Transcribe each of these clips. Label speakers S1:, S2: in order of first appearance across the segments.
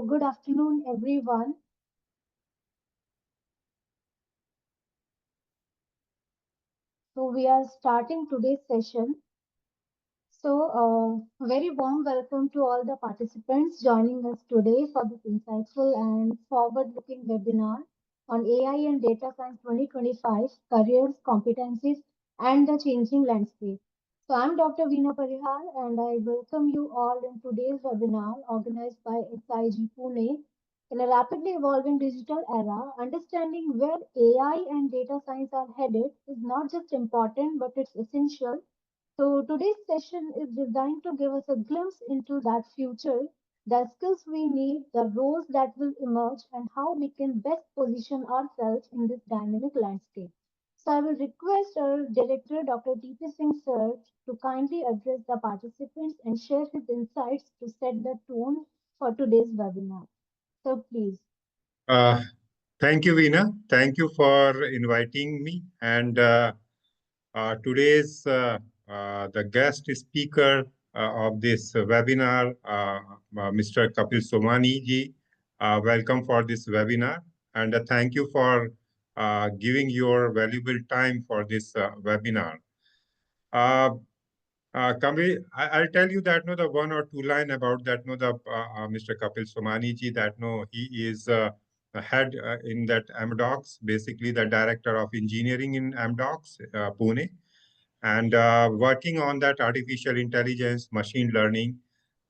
S1: good afternoon, everyone. So, we are starting today's session. Very warm welcome to all the participants joining us today for this insightful and forward-looking webinar on AI and Data Science 2025 Careers, Competencies, and the Changing Landscape. So, I'm Dr. Veena Parihar, and I welcome you all in today's webinar organized by SIG Pune. In a rapidly evolving digital era, understanding where AI and data science are headed is not just important, but it's essential. So today's session is designed to give us a glimpse into that future, the skills we need, the roles that will emerge, and how we can best position ourselves in this dynamic landscape. So I will request our director, Dr. T.P. Singh sir, to kindly address the participants and share his insights to set the tone for today's webinar. So please.
S2: Uh, Thank you, Veena. Thank you for inviting me. And today's the guest speaker of this webinar, Mr. Kapil Somani ji. Welcome for this webinar, and thank you for giving your valuable time for this webinar. Uh, Kambi, I'll tell you that no the one or two line about that no the Mr. Kapil Somani ji that no he is a head in that Amdocs, basically the director of engineering in Amdocs, Pune, and working on that artificial intelligence, machine learning,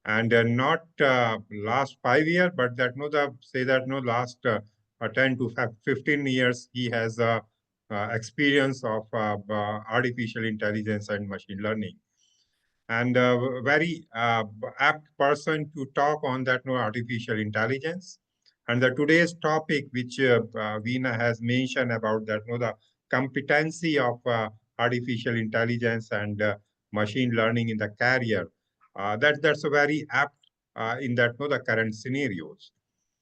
S2: and not last 5 years, but that no the say that no last 10 to 15 years he has experience of artificial intelligence and machine learning, and very apt person to talk on that no artificial intelligence. And the today's topic which Veena has mentioned about that no the competency of artificial intelligence and machine learning in the career, that's a very apt in that no the current scenarios.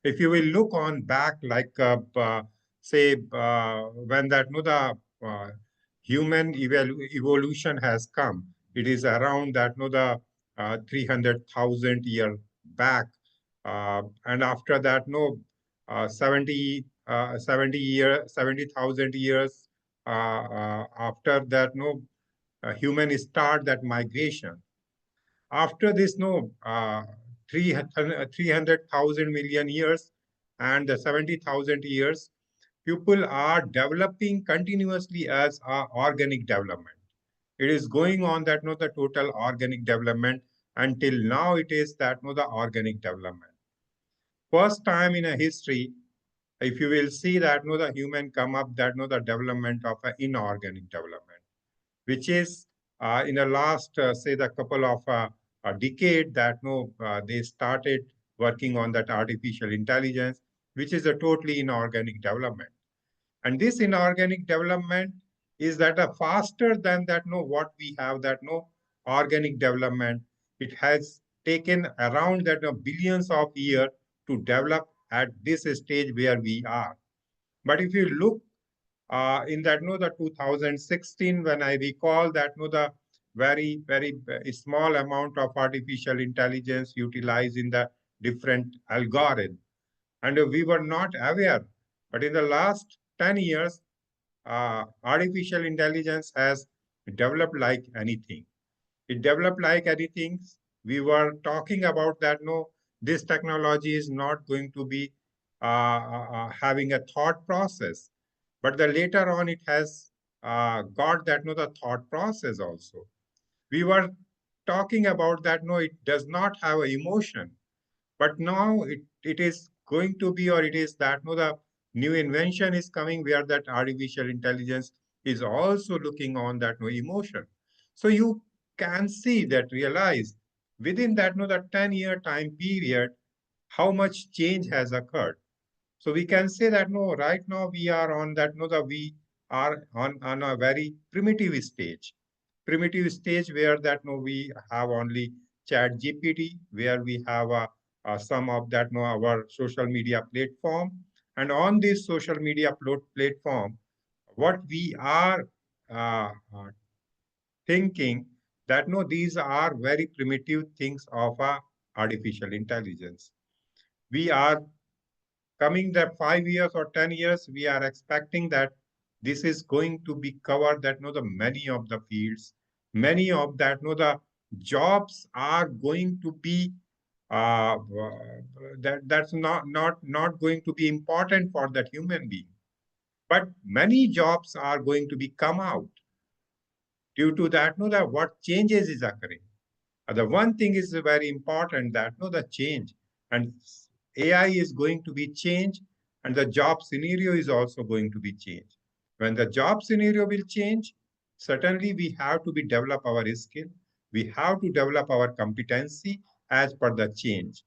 S2: If you will look on back like say when that no the human evolution has come, it is around that no the 300,000 year back, and after that no 70,000 years after that no human start that migration. After this no 300,000 million years and the 70,000 years, people are developing continuously as organic development. It is going on that no the total organic development until now it is that no the organic development. First time in a history, if you will see that no the human come up that no the development of an inorganic development, which is in the last say the couple of a decade that no they started working on that artificial intelligence, which is a totally inorganic development. And this inorganic development is that a faster than that no what we have that no organic development. It has taken around that billions of years to develop at this stage where we are. But if you look in that no the 2016, when I recall that no the very small amount of artificial intelligence utilized in the different algorithm, and we were not aware. But in the last 10 years, artificial intelligence has developed like anything. It developed like anything. We were talking about that no, this technology is not going to be having a thought process, but the later on it has got that no the thought process also. We were talking about that no, it does not have an emotion, but now it is going to be, or it is that no the new invention is coming where that artificial intelligence is also looking on that no emotion. So you can see that, realize within that no the 10-year time period how much change has occurred. So we can say that no, right now we are on that no the we are on a very primitive stage where that no we have only chat gpt, where we have some of that no our social media platform. And on this social media platform, what we are thinking that no these are very primitive things of artificial intelligence. we are coming that 5 years or 10 years, we are expecting that this is going to be covered, that the many of the fields, many of that the jobs are going to be that's not going to be important for that human being, but many jobs are going to be come out due to that that what changes is occurring. The one thing is very important, that the change, and AI is going to be changed, and the job scenario is also going to be changed. When the job scenario will change, certainly we have to be develop our skill, we have to develop our competency as per the change.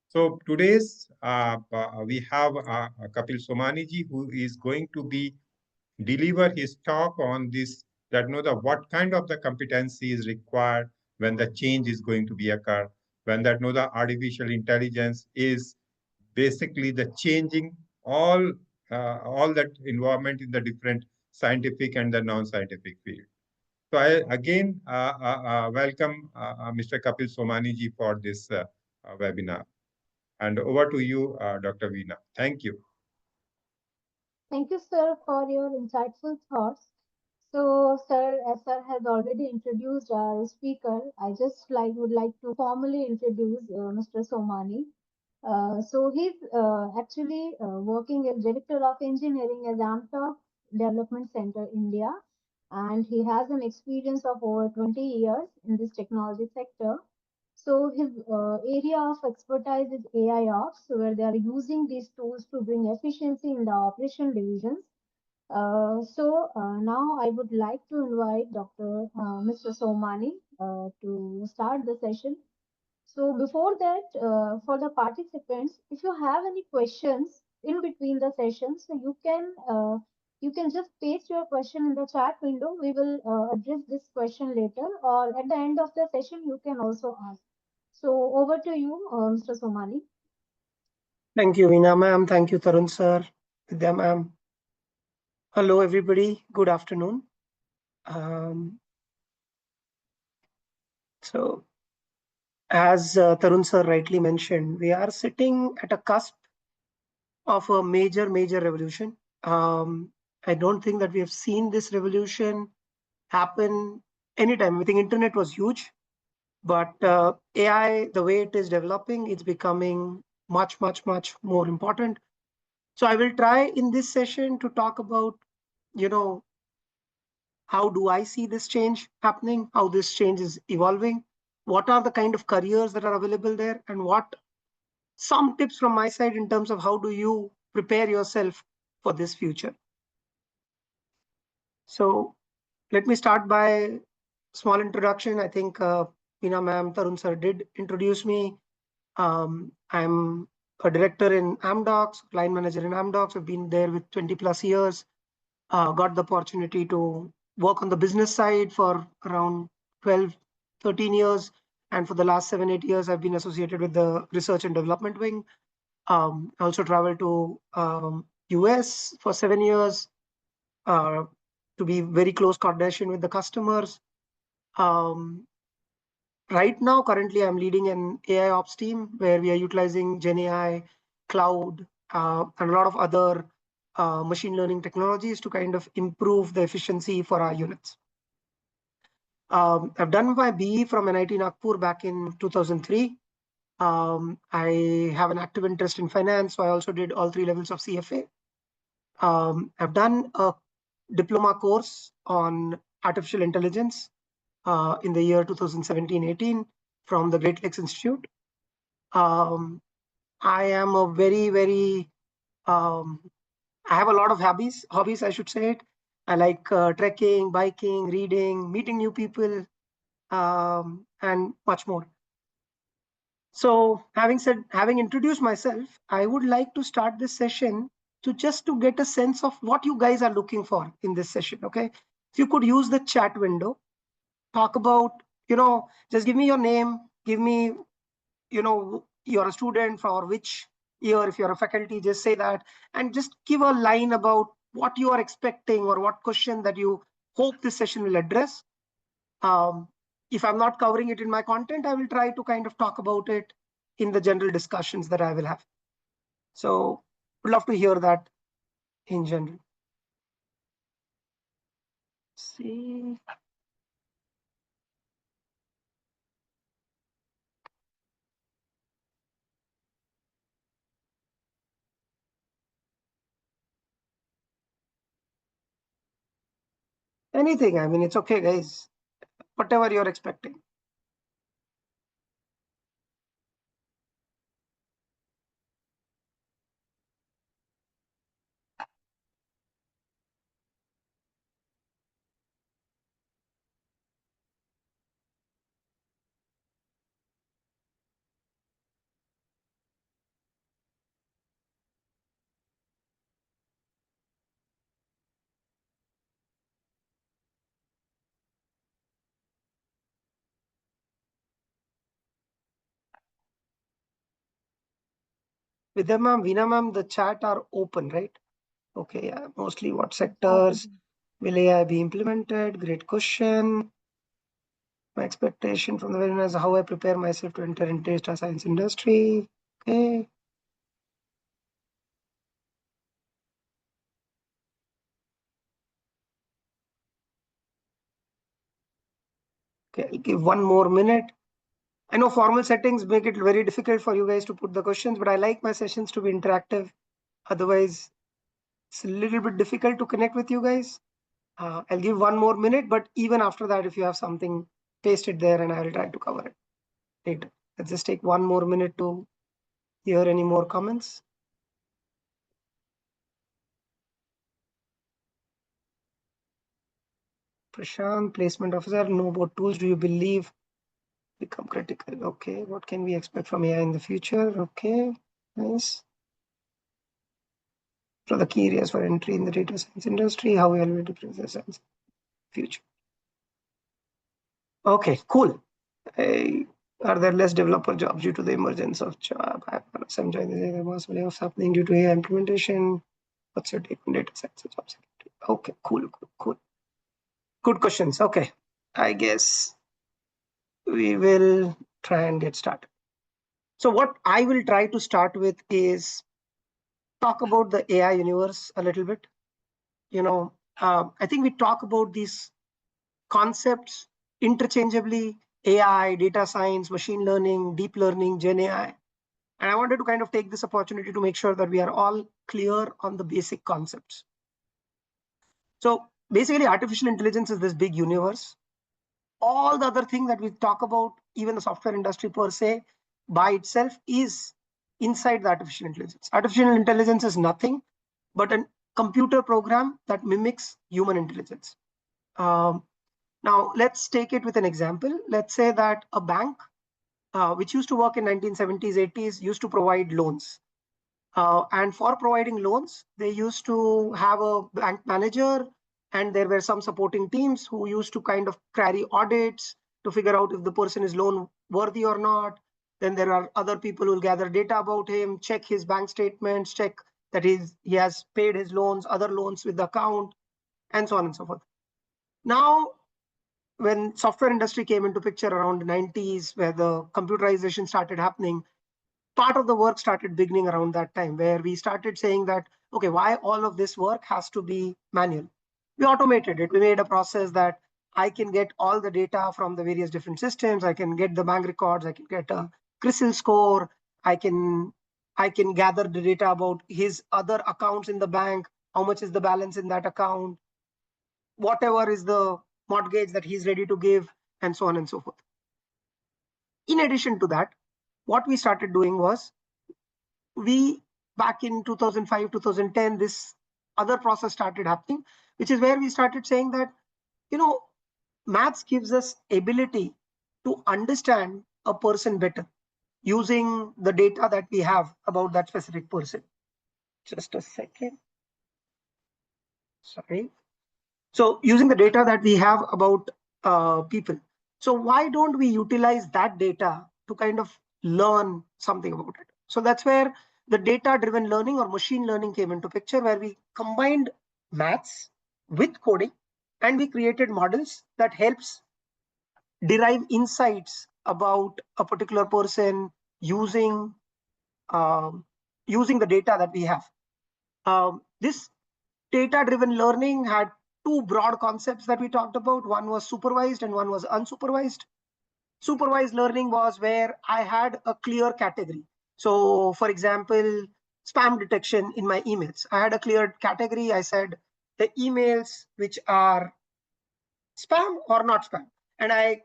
S2: So today's we have Kapil Somani ji, who is going to be deliver his talk on this, that the what kind of the competency is required when the change is going to be occur, when that the artificial intelligence is basically the changing all that environment in the different scientific and the non-scientific field. So I again welcome Mr. Kapil Somani ji for this webinar. And over to you, Dr. Veena. Thank you.
S1: Thank you, sir, for your insightful thoughts. So, sir, as sir has already introduced our speaker, I just would like to formally introduce Mr. Somani. So he's actually working as Director of Engineering at Amdocs Development Center, India, and he has an experience of over 20 years in this technology sector. So his area of expertise is AI ops, where they are using these tools to bring efficiency in the operation divisions. Now I would like to invite Dr. Mr. Somani to start the session. So before that, for the participants, if you have any questions in between the sessions, so you can just paste your question in the chat window. We will address this question later, or at the end of the session, you can also ask. So over to you, Mr. Somani.
S3: Thank you, Veena ma'am. Thank you, Tarun sir. Vidya ma'am. Hello, everybody. Good afternoon. So, as Tarun sir rightly mentioned, we are sitting at a cusp of a major revolution. I don't think that we have seen this revolution happen anytime. I think internet was huge, but AI, the way it is developing, it's becoming much more important. So I will try in this session to talk about, how do I see this change happening, how this change is evolving, what are the kind of careers that are available there, and what some tips from my side in terms of how do you prepare yourself for this future. So let me start by small introduction. I think Veena ma'am, Tarun sir did introduce me. I'm a director in Amdocs, line manager in Amdocs. I've been there with 20 plus years. Got the opportunity to work on the business side for around 12, 13 years. And for the last 7, 8 years, I've been associated with the research and development wing. I also traveled to US for 7 years to be very close coordination with the customers. Right now, currently, I'm leading an AI ops team where we are utilizing Gen AI, cloud, and a lot of other machine learning technologies to kind of improve the efficiency for our units. I've done my BE from NIT Nagpur back in 2003. I have an active interest in finance, so I also did all 3 levels of CFA. I've done a diploma course on artificial intelligence in the year 2017-18 from the Great Lakes Institute. I am a very I have a lot of hobbies, I should say it. I like trekking, biking, reading, meeting new people, and much more. So having introduced myself, I would like to start this session to get a sense of what you guys are looking for in this session. Okay, if you could use the chat window, talk about, just give me your name, give me, you're a student for which year. If you're a faculty, just say that, and just give a line about what you are expecting or what question that you hope this session will address. If I'm not covering it in my content, I will try to kind of talk about it in the general discussions that I will have. So would love to hear that in general. See. Anything. I mean, it's okay, guys. Whatever you're expecting. Vidya ma'am, Veena ma'am, the chat are open, right? Okay, yeah. Mostly what sectors will AI be implemented? Great question. My expectation from the webinar is how I prepare myself to enter into data science industry. Okay. Okay, I'll give one more minute. I know formal settings make it very difficult for you guys to put the questions, but I like my sessions to be interactive. Otherwise, it's a little bit difficult to connect with you guys. I'll give one more minute, but even after that, if you have something, paste it there and I will try to cover it later. Let's just take one more minute to hear any more comments. Prashant, placement officer, know what tools do you believe become critical? Okay, what can we expect from AI in the future? Okay, nice. For the key areas for entry in the data science industry, how we will data science future. Okay, cool. Are there less developer jobs due to the emergence of job? Some mass layoffs happening due to AI implementation. What's your take on data science and job security? Okay, cool. Good questions. Okay, I guess we will try and get started. So what I will try to start with is talk about the AI universe a little bit. I think we talk about these concepts interchangeably: AI, data science, machine learning, deep learning, Gen AI. And I wanted to kind of take this opportunity to make sure that we are all clear on the basic concepts. So basically, artificial intelligence is this big universe. All the other thing that we talk about, even the software industry per se, by itself is inside the artificial intelligence. Artificial intelligence is nothing but a computer program that mimics human intelligence. Now, let's take it with an example. Let's say that a bank, which used to work in 1970s, 80s, used to provide loans. And for providing loans, they used to have a bank manager, and there were some supporting teams who used to kind of carry audits to figure out if the person is loan worthy or not. Then there are other people who will gather data about him, check his bank statements, check that he has paid his loans, other loans with the account, and so on and so forth. Now, when software industry came into picture around the 90s, where the computerization started happening, part of the work started beginning around that time, where we started saying that, okay, why all of this work has to be manual? We automated it. We made a process that I can get all the data from the various different systems. I can get the bank records. I can get a CRISIL score. I can gather the data about his other accounts in the bank. How much is the balance in that account? Whatever is the mortgage that he's ready to give, and so on and so forth. In addition to that, what we started doing was, back in 2005, 2010, this other process started happening, which is where we started saying that, maths gives us ability to understand a person better using the data that we have about that specific person. Just a second. Sorry. So using the data that we have about people. So why don't we utilize that data to kind of learn something about it? So that's where the data-driven learning or machine learning came into picture, where we combined maths with coding, and we created models that helps derive insights about a particular person, using using the data that we have. This data-driven learning had two broad concepts that we talked about. One was supervised and one was unsupervised. Supervised learning was where I had a clear category. So, for example, spam detection in my emails. I had a clear category. I said the emails which are spam or not spam. And I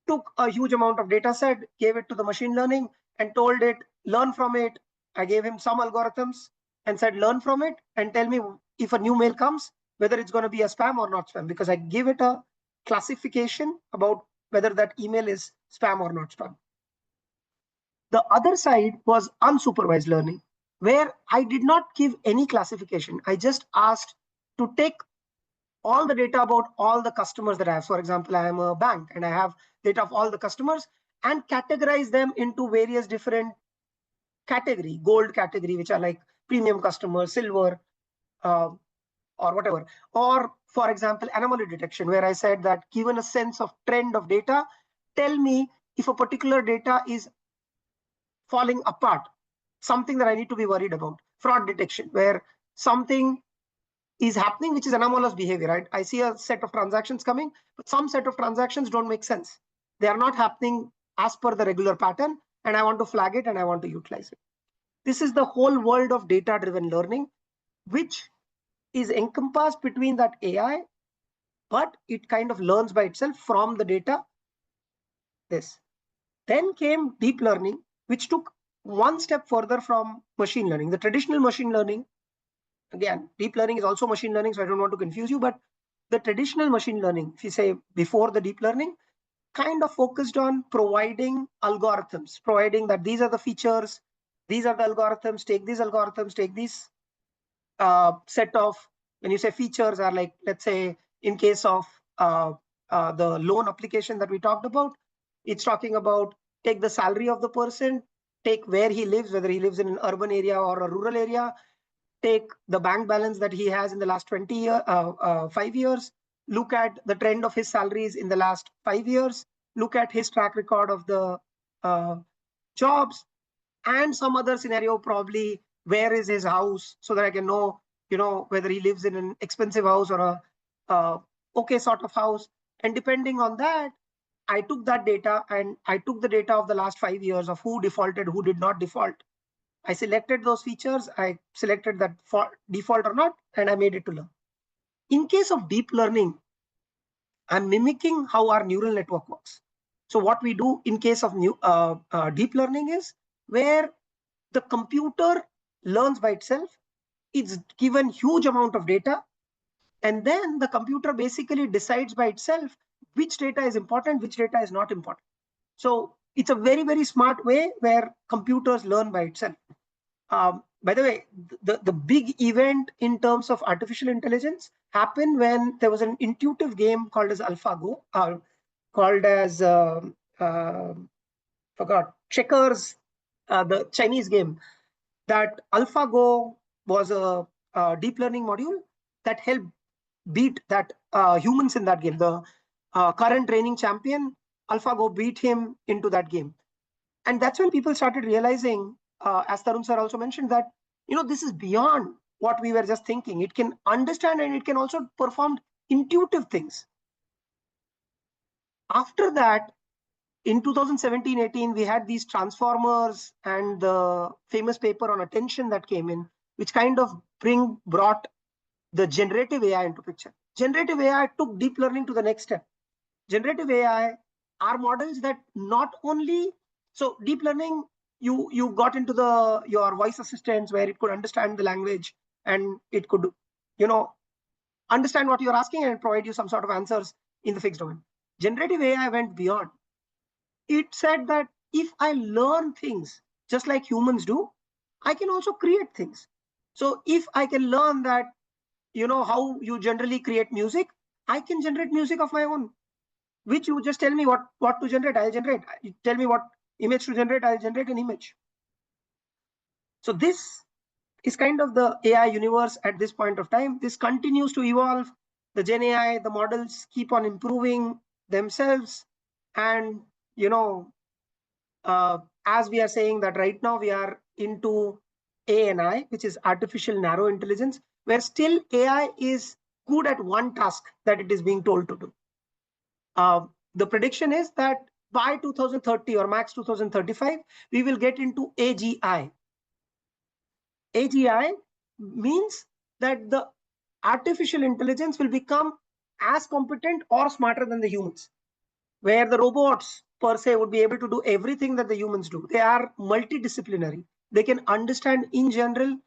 S3: took a huge amount of data set, gave it to the machine learning and told it, learn from it. I gave him some algorithms and said, learn from it and tell me if a new mail comes, whether it's going to be a spam or not spam, because I give it a classification about whether that email is spam or not spam. The other side was unsupervised learning, where I did not give any classification. I just asked to take all the data about all the customers that I have. For example, I am a bank and I have data of all the customers and categorize them into various different category, gold category, which are like premium customers, silver, uh, or whatever. Or for example, anomaly detection, where I said that given a sense of trend of data, tell me if a particular data is falling apart, something that I need to be worried about. Fraud detection, where something is happening which is anomalous behavior, right? I see a set of transactions coming, but some set of transactions don't make sense. They are not happening as per the regular pattern, and I want to flag it and I want to utilize it. This is the whole world of data driven learning, which is encompassed between that AI, but it kind of learns by itself from the data. This then came deep learning, which took one step further from machine learning. The traditional machine learning, again, deep learning is also machine learning, so I don't want to confuse you, but the traditional machine learning, if you say before the deep learning, kind of focused on providing algorithms, providing that these are the features, these are the algorithms, take these algorithms, take these set of, when you say features, are like, let's say in case of the loan application that we talked about, it's talking about take the salary of the person, take where he lives, whether he lives in an urban area or a rural area, take the bank balance that he has in the last 5 years, look at the trend of his salaries in the last 5 years, look at his track record of the uh, jobs, and some other scenario, probably where is his house, so that I can know, whether he lives in an expensive house or a okay sort of house. And depending on that, I took that data and I took the data of the last 5 years of who defaulted, who did not default. I selected those features, I selected that for default or not, and I made it to learn. In case of deep learning, I'm mimicking how our neural network works. So what we do in case of deep learning is where the computer learns by itself. It's given huge amount of data, and then the computer basically decides by itself which data is important, which data is not important. So it's a very, very smart way where computers learn by itself. By the way, the big event in terms of artificial intelligence happened when there was an intuitive game called as AlphaGo, called as forgot, checkers, the Chinese game. That AlphaGo was a deep learning module that helped beat that humans in that game. The current reigning champion, AlphaGo, beat him into that game. And that's when people started realizing, as Tarun sir also mentioned, that this is beyond what we were just thinking. It can understand and it can also perform intuitive things. After that, in 2017-18, we had these transformers and the famous paper on attention that came in, which kind of brought the generative AI into picture. Generative AI took deep learning to the next step. Generative AI are models that not only, so deep learning, you got into your voice assistants where it could understand the language and it could understand what you're asking and provide you some sort of answers in the fixed domain. Generative AI went beyond. It said that if I learn things just like humans do, I can also create things. So if I can learn that, how you generally create music, I can generate music of my own, which you just tell me what to generate, I'll generate. You tell me what image to generate, I'll generate an image. So this is kind of the AI universe at this point of time. This continues to evolve. The Gen AI, the models keep on improving themselves, and as we are saying that right now we are into ANI, which is artificial narrow intelligence, where still AI is good at one task that it is being told to do. The prediction is that by 2030 or max 2035, we will get into AGI. AGI means that the artificial intelligence will become as competent or smarter than the humans, where the robots per se would be able to do everything that the humans do. They are multidisciplinary. They can understand in general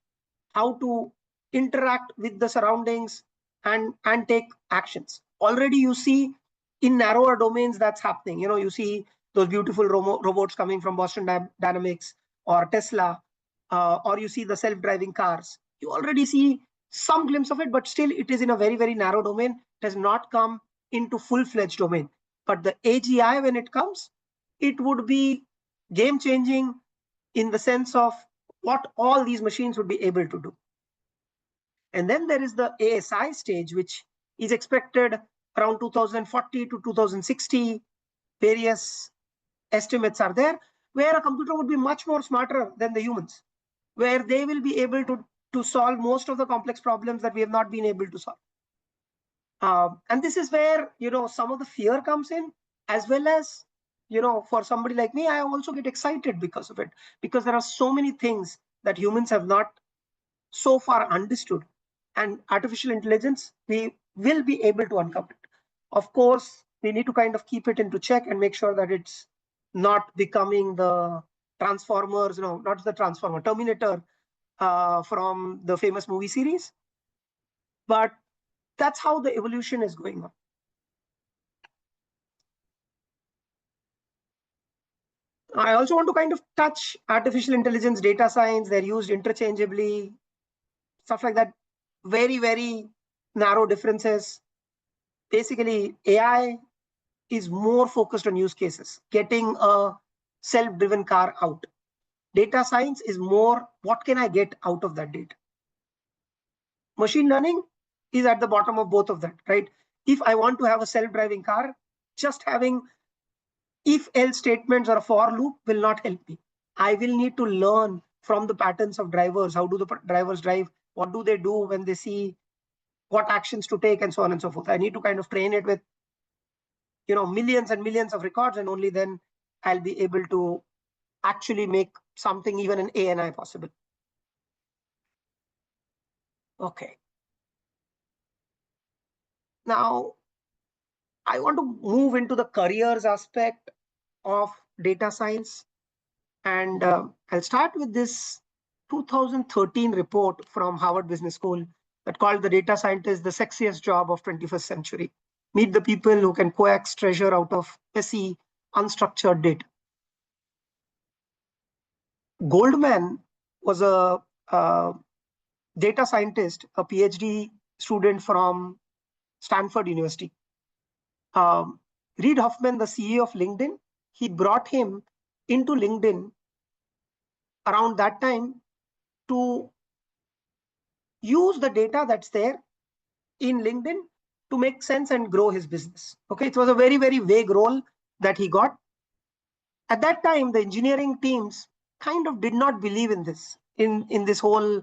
S3: how to interact with the surroundings and take actions. Already you see in narrower domains that's happening. You see those beautiful robots coming from Boston Dynamics or Tesla, or you see the self-driving cars. You already see some glimpse of it, but still it is in a very, very narrow domain. It has not come into full-fledged domain. But the AGI, when it comes, it would be game-changing in the sense of what all these machines would be able to do. And then there is the ASI stage, which is expected around 2040 to 2060. Various estimates are there, where a computer would be much more smarter than the humans, where they will be able to solve most of the complex problems that we have not been able to solve. And this is where, some of the fear comes in, as well as, for somebody like me, I also get excited because of it, because there are so many things that humans have not so far understood, and artificial intelligence, we will be able to uncover it. Of course, we need to kind of keep it into check and make sure that it's not becoming the Transformers, not the Transformer, Terminator from the famous movie series. But that's how the evolution is going on. I also want to kind of touch artificial intelligence, data science. They're used interchangeably, stuff like that. Very, very narrow differences. Basically, AI is more focused on use cases, getting a self-driven car out. Data science is more, what can I get out of that data? Machine learning is at the bottom of both of that, right? If I want to have a self-driving car, just having if-else statements or a for loop will not help me. I will need to learn from the patterns of drivers. How do the drivers drive? What do they do when they see what actions to take, and so on and so forth. I need to kind of train it with millions and millions of records, and only then I'll be able to actually make something, even an ANI, possible. Okay. Now, I want to move into the careers aspect of data science. And I'll start with this 2013 report from Harvard Business School that called the data scientist the sexiest job of 21st century. Meet the people who can coax treasure out of messy, unstructured data. Goldman was a data scientist, a PhD student from Stanford University. Reid Hoffman, the CEO of LinkedIn, he brought him into LinkedIn around that time to use the data that's there in LinkedIn to make sense and grow his business. Okay, it was a very, very vague role that he got. At that time, the engineering teams kind of did not believe in this, in this whole,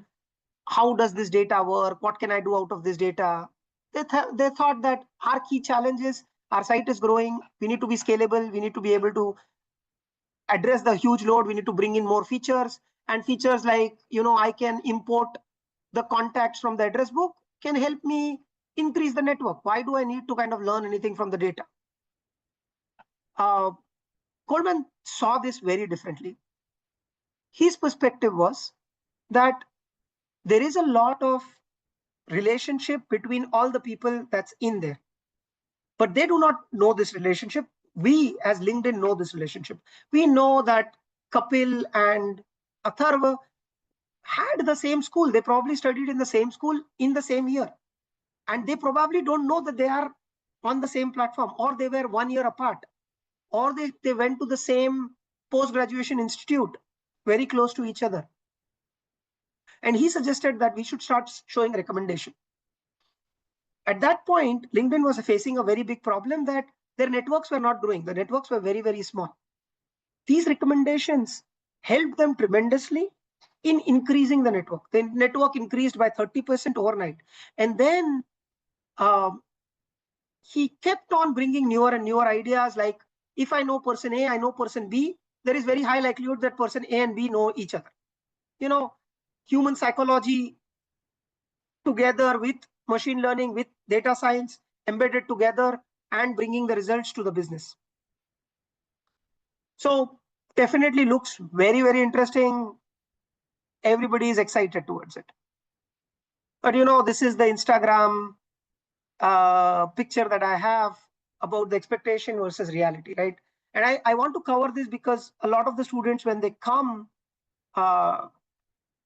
S3: how does this data work? What can I do out of this data? They thought that our key challenge is our site is growing. We need to be scalable. We need to be able to address the huge load. We need to bring in more features, and features like, I can import the contacts from the address book can help me increase the network. Why do I need to kind of learn anything from the data? Goldman saw this very differently. His perspective was that there is a lot of relationship between all the people that's in there, but they do not know this relationship. We as LinkedIn know this relationship. We know that Kapil and Atharva had the same school. They probably studied in the same school in the same year, and they probably don't know that they are on the same platform, or they were 1 year apart, or they went to the same post-graduation institute very close to each other. And he suggested that we should start showing recommendation. At that point, LinkedIn was facing a very big problem that their networks were not growing. The networks were very, very small. These recommendations helped them tremendously in increasing the network. The network increased by 30% overnight. And then um, he kept on bringing newer and newer ideas, like if I know person A, I know person B, there is very high likelihood that person A and B know each other. You know, human psychology together with machine learning, with data science embedded together and bringing the results to the business. So definitely looks very, very interesting. Everybody is excited towards it. But this is the Instagram picture that I have about the expectation versus reality, right? And I want to cover this because a lot of the students, when they come, uh,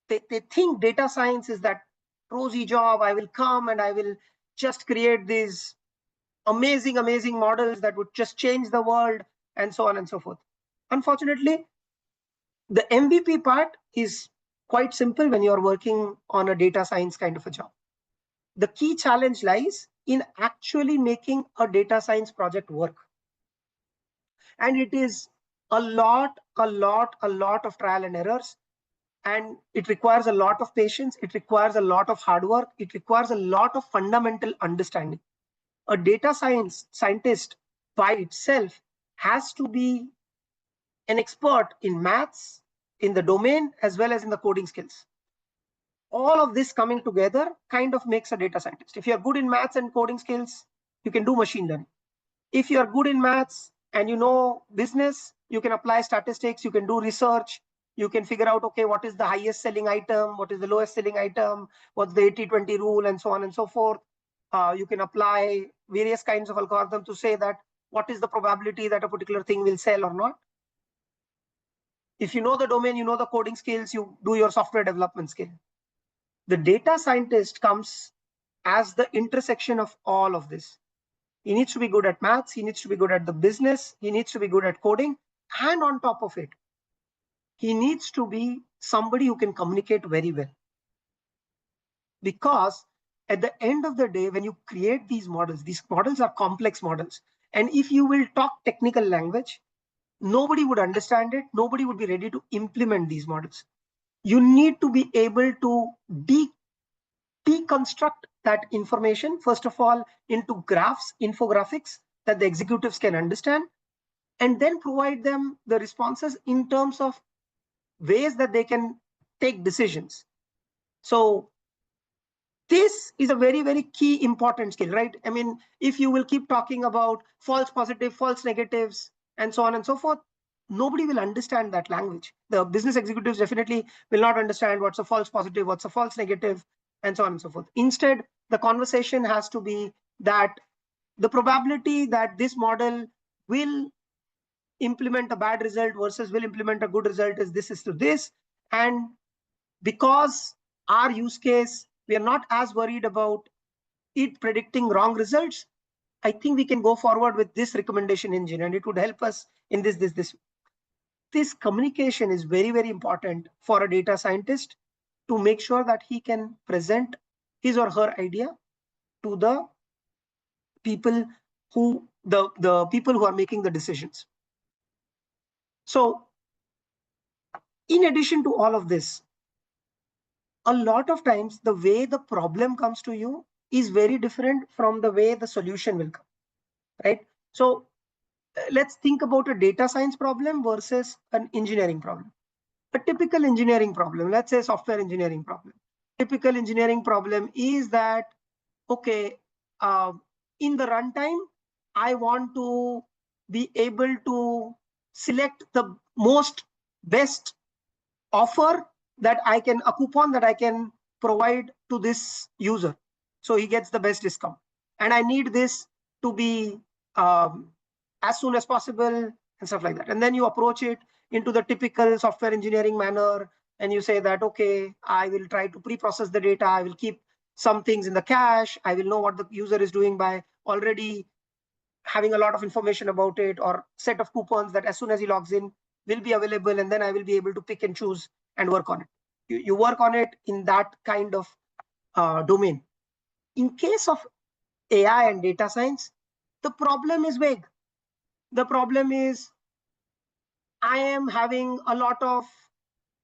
S3: they think data science is that rosy job. I will come and I will just create these amazing, amazing models that would just change the world and so on and so forth. Unfortunately, the MVP part is quite simple when you're working on a data science kind of a job. The key challenge lies in actually making a data science project work. And it is a lot of trial and errors. And it requires a lot of patience. It requires a lot of hard work. It requires a lot of fundamental understanding. A data scientist by itself has to be an expert in maths, in the domain, as well as in the coding skills. All of this coming together kind of makes a data scientist. If you're good in maths and coding skills, you can do machine learning. If you're good in maths and you know business, you can apply statistics, you can do research, you can figure out, okay, what is the highest selling item, what is the lowest selling item, what's the 80-20 rule, and so on and so forth. You can apply various kinds of algorithms to say that what is the probability that a particular thing will sell or not. If you know the domain, you know the coding skills, you do your software development skill. The data scientist comes as the intersection of all of this. He needs to be good at maths, he needs to be good at the business, he needs to be good at coding, and on top of it, he needs to be somebody who can communicate very well. Because at the end of the day, when you create these models are complex models. And if you will talk technical language, nobody would understand it, nobody would be ready to implement these models. You need to be able to deconstruct that information, first of all, into graphs, infographics that the executives can understand, and then provide them the responses in terms of ways that they can take decisions. So this is a very, very key important skill, right? I mean, if you will keep talking about false positive, false negatives, and so on and so forth, nobody will understand that language. The business executives definitely will not understand what's a false positive, what's a false negative, and so on and so forth. Instead, the conversation has to be that the probability that this model will implement a bad result versus will implement a good result is this is to this. And because our use case, we are not as worried about it predicting wrong results, I think we can go forward with this recommendation engine and it would help us in this. This communication is very, very important for a data scientist to make sure that he can present his or her idea to the people the people who are making the decisions. So in addition to all of this, a lot of times the way the problem comes to you is very different from the way the solution will come, right? So let's think about a data science problem versus an engineering problem. A typical engineering problem, let's say software engineering problem. Typical engineering problem is that, okay, in the runtime, I want to be able to select the most best offer that I can, a coupon that I can provide to this user. So he gets the best discount. And I need this to be as soon as possible and stuff like that. And then you approach it into the typical software engineering manner. And you say that, okay, I will try to pre-process the data. I will keep some things in the cache. I will know what the user is doing by already having a lot of information about it, or set of coupons that as soon as he logs in will be available, and then I will be able to pick and choose and work on it. You work on it in that kind of domain. In case of AI and data science, the problem is vague. The problem is I am having a lot of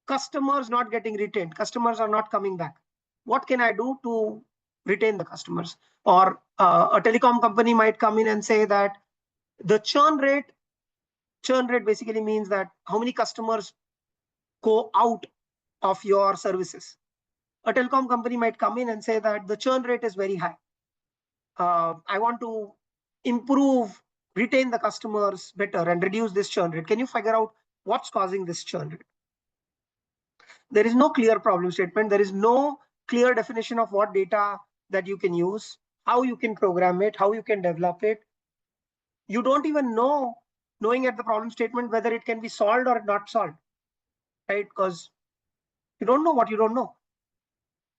S3: customers not getting retained. Customers are not coming back. What can I do to retain the customers? Or a telecom company might come in and say that the churn rate basically means that how many customers go out of your services. A telecom company might come in and say that the churn rate is very high. I want to improve, retain the customers better and reduce this churn rate. Can you figure out what's causing this churn rate? There is no clear problem statement. There is no clear definition of what data that you can use, how you can program it, how you can develop it. You don't even know, knowing at the problem statement, whether it can be solved or not solved, right? Because you don't know what you don't know.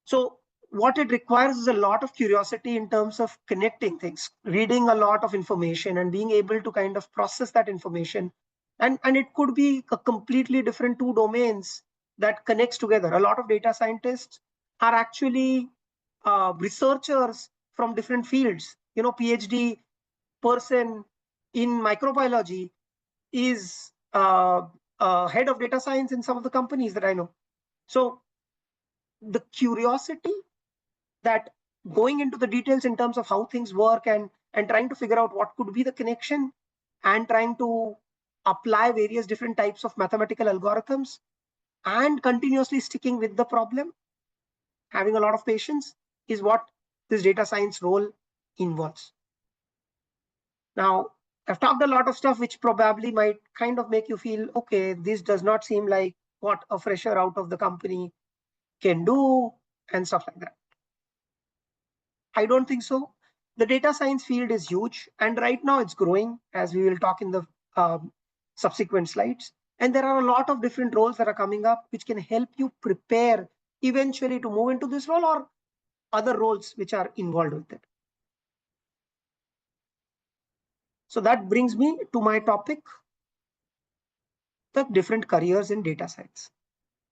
S3: So what it requires is a lot of curiosity in terms of connecting things, reading a lot of information and being able to kind of process that information. And it could be a completely different two domains that connects together. A lot of data scientists are actually researchers from different fields. You know, PhD person in microbiology is head of data science in some of the companies that I know. So the curiosity, that going into the details in terms of how things work and trying to figure out what could be the connection and trying to apply various different types of mathematical algorithms and continuously sticking with the problem, having a lot of patience, is what this data science role involves. Now, I've talked a lot of stuff which probably might kind of make you feel, okay, this does not seem like what a fresher out of the company can do and stuff like that. I don't think so. The data science field is huge, and right now it's growing, as we will talk in the subsequent slides. And there are a lot of different roles that are coming up which can help you prepare eventually to move into this role or other roles which are involved with it. So that brings me to my topic, the different careers in data science.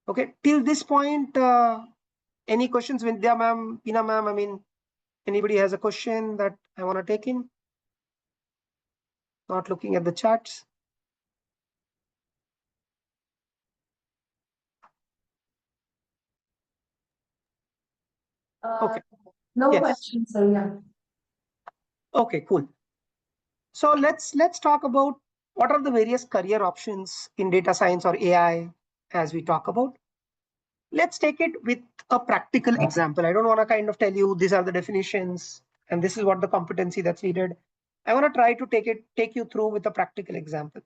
S3: Okay, till this point, any questions, Vindhya ma'am, Pina ma'am? I mean, anybody has a question that I want to take in? Not looking at the charts. Okay.
S4: No
S3: Yes.
S4: questions, sir. Yeah.
S3: Okay, cool. So let's talk about what are the various career options in data science or AI as we talk about. Let's take it with a practical example. I don't want to kind of tell you these are the definitions and this is what the competency that's needed. I want to try to take you through with a practical example.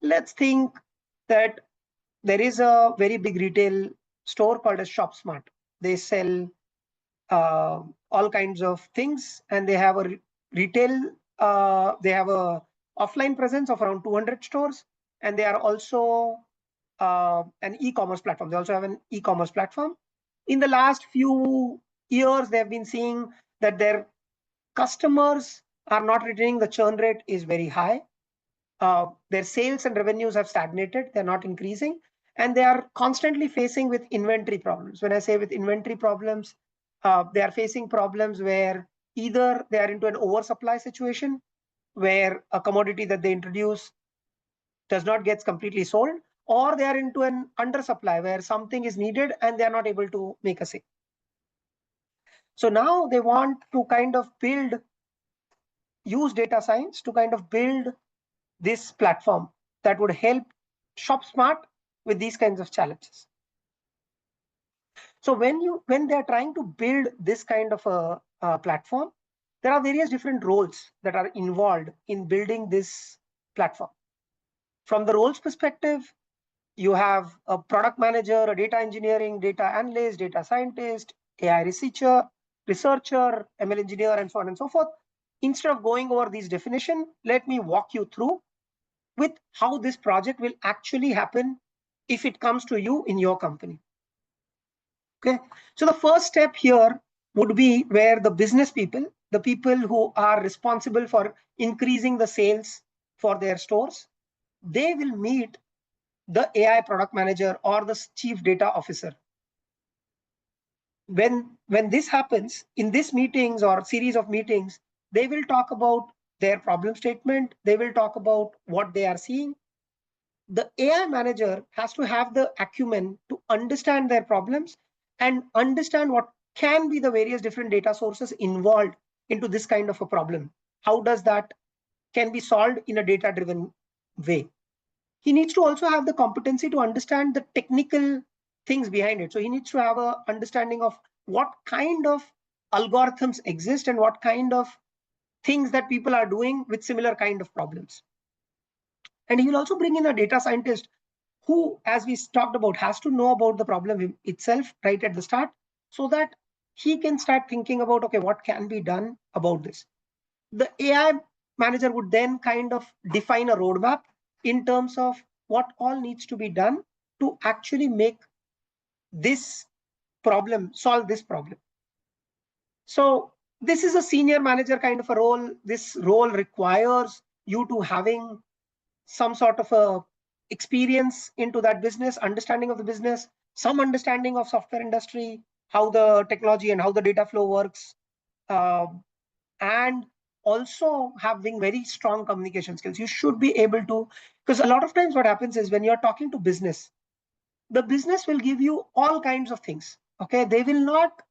S3: Let's think that there is a very big retail store called as ShopSmart. They sell all kinds of things, and they have a retail, they have a offline presence of around 200 stores, and they are also an e-commerce platform. They also have an e-commerce platform. In the last few years, they have been seeing that their customers are not retaining. The churn rate is very high. Their sales and revenues have stagnated. They're not increasing. And they are constantly facing with inventory problems. When I say with inventory problems, they are facing problems where either they are into an oversupply situation where a commodity that they introduce does not get completely sold, or they are into an undersupply where something is needed and they are not able to make a sale. So now they want to kind of use data science to kind of build this platform that would help ShopSmart with these kinds of challenges. So when they're trying to build this kind of a platform, there are various different roles that are involved in building this platform. From the roles perspective, you have a product manager, a data engineering, data analyst, data scientist, AI researcher, ML engineer, and so on and so forth. Instead of going over these definitions, let me walk you through with how this project will actually happen if it comes to you in your company. Okay, so the first step here would be where the business people, the people who are responsible for increasing the sales for their stores, they will meet the AI product manager or the chief data officer. When this happens in these meetings or series of meetings, they will talk about their problem statement. They will talk about what they are seeing. the AI manager has to have the acumen to understand their problems and understand what can be the various different data sources involved into this kind of a problem. How does that can be solved in a data driven way? He needs to also have the competency to understand the technical things behind it. So he needs to have a understanding of what kind of algorithms exist and what kind of things that people are doing with similar kind of problems. And he will also bring in a data scientist who, as we talked about, has to know about the problem itself right at the start, so that he can start thinking about, okay, what can be done about this. The AI manager would then kind of define a roadmap in terms of what all needs to be done to actually make this problem, solve this problem. So this is a senior manager kind of a role. This role requires you to having some sort of a experience into that business, understanding of the business, some understanding of software industry, how the technology and how the data flow works, uh, and also having very strong communication skills. You should be able to, because a lot of times what happens is when you're talking to business, the business will give you all kinds of things. Okay, they will not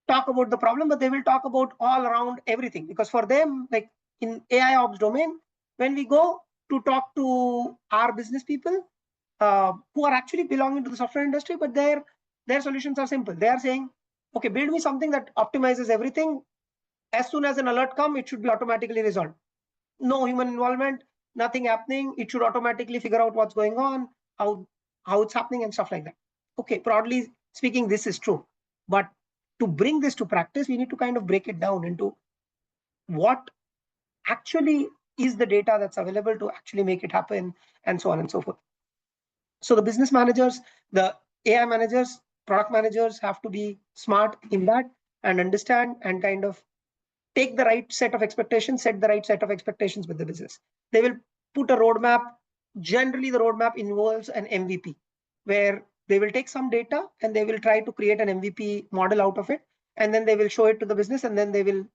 S3: talk about the problem, but they will talk about all around everything. Because for them, like in AI ops domain, when we go to talk to our business people who are actually belonging to the software industry, but their solutions are simple. They are saying, okay, build me something that optimizes everything. As soon as an alert comes, it should be automatically resolved. No human involvement, nothing happening. It should automatically figure out what's going on, how it's happening, and stuff like that. Okay, broadly speaking, this is true. But to bring this to practice, we need to kind of break it down into what actually is the data that's available to actually make it happen, and so on and so forth. So the business managers, the AI managers, product managers have to be smart in that and understand and kind of take the right set of expectations, set the right set of expectations with the business. They will put a roadmap. Generally, the roadmap involves an MVP, where they will take some data and they will try to create an MVP model out of it, and then they will show it to the business, and then they will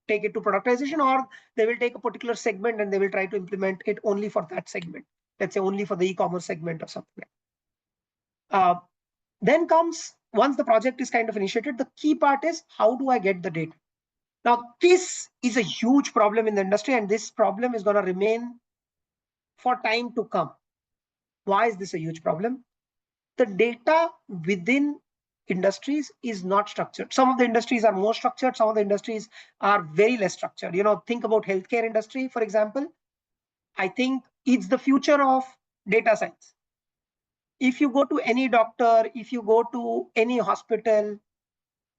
S3: take it to productization, or they will take a particular segment and they will try to implement it only for that segment. Let's say only for the e-commerce segment or something like that. Then comes, once the project is kind of initiated, the key part is how do I get the data? Now, this is a huge problem in the industry, and this problem is going to remain for time to come. Why is this a huge problem? The data within industries is not structured. Some of the industries are more structured, some of the industries are very less structured. Think about healthcare industry, for example. I think it's the future of data science. If you go to any doctor, if you go to any hospital,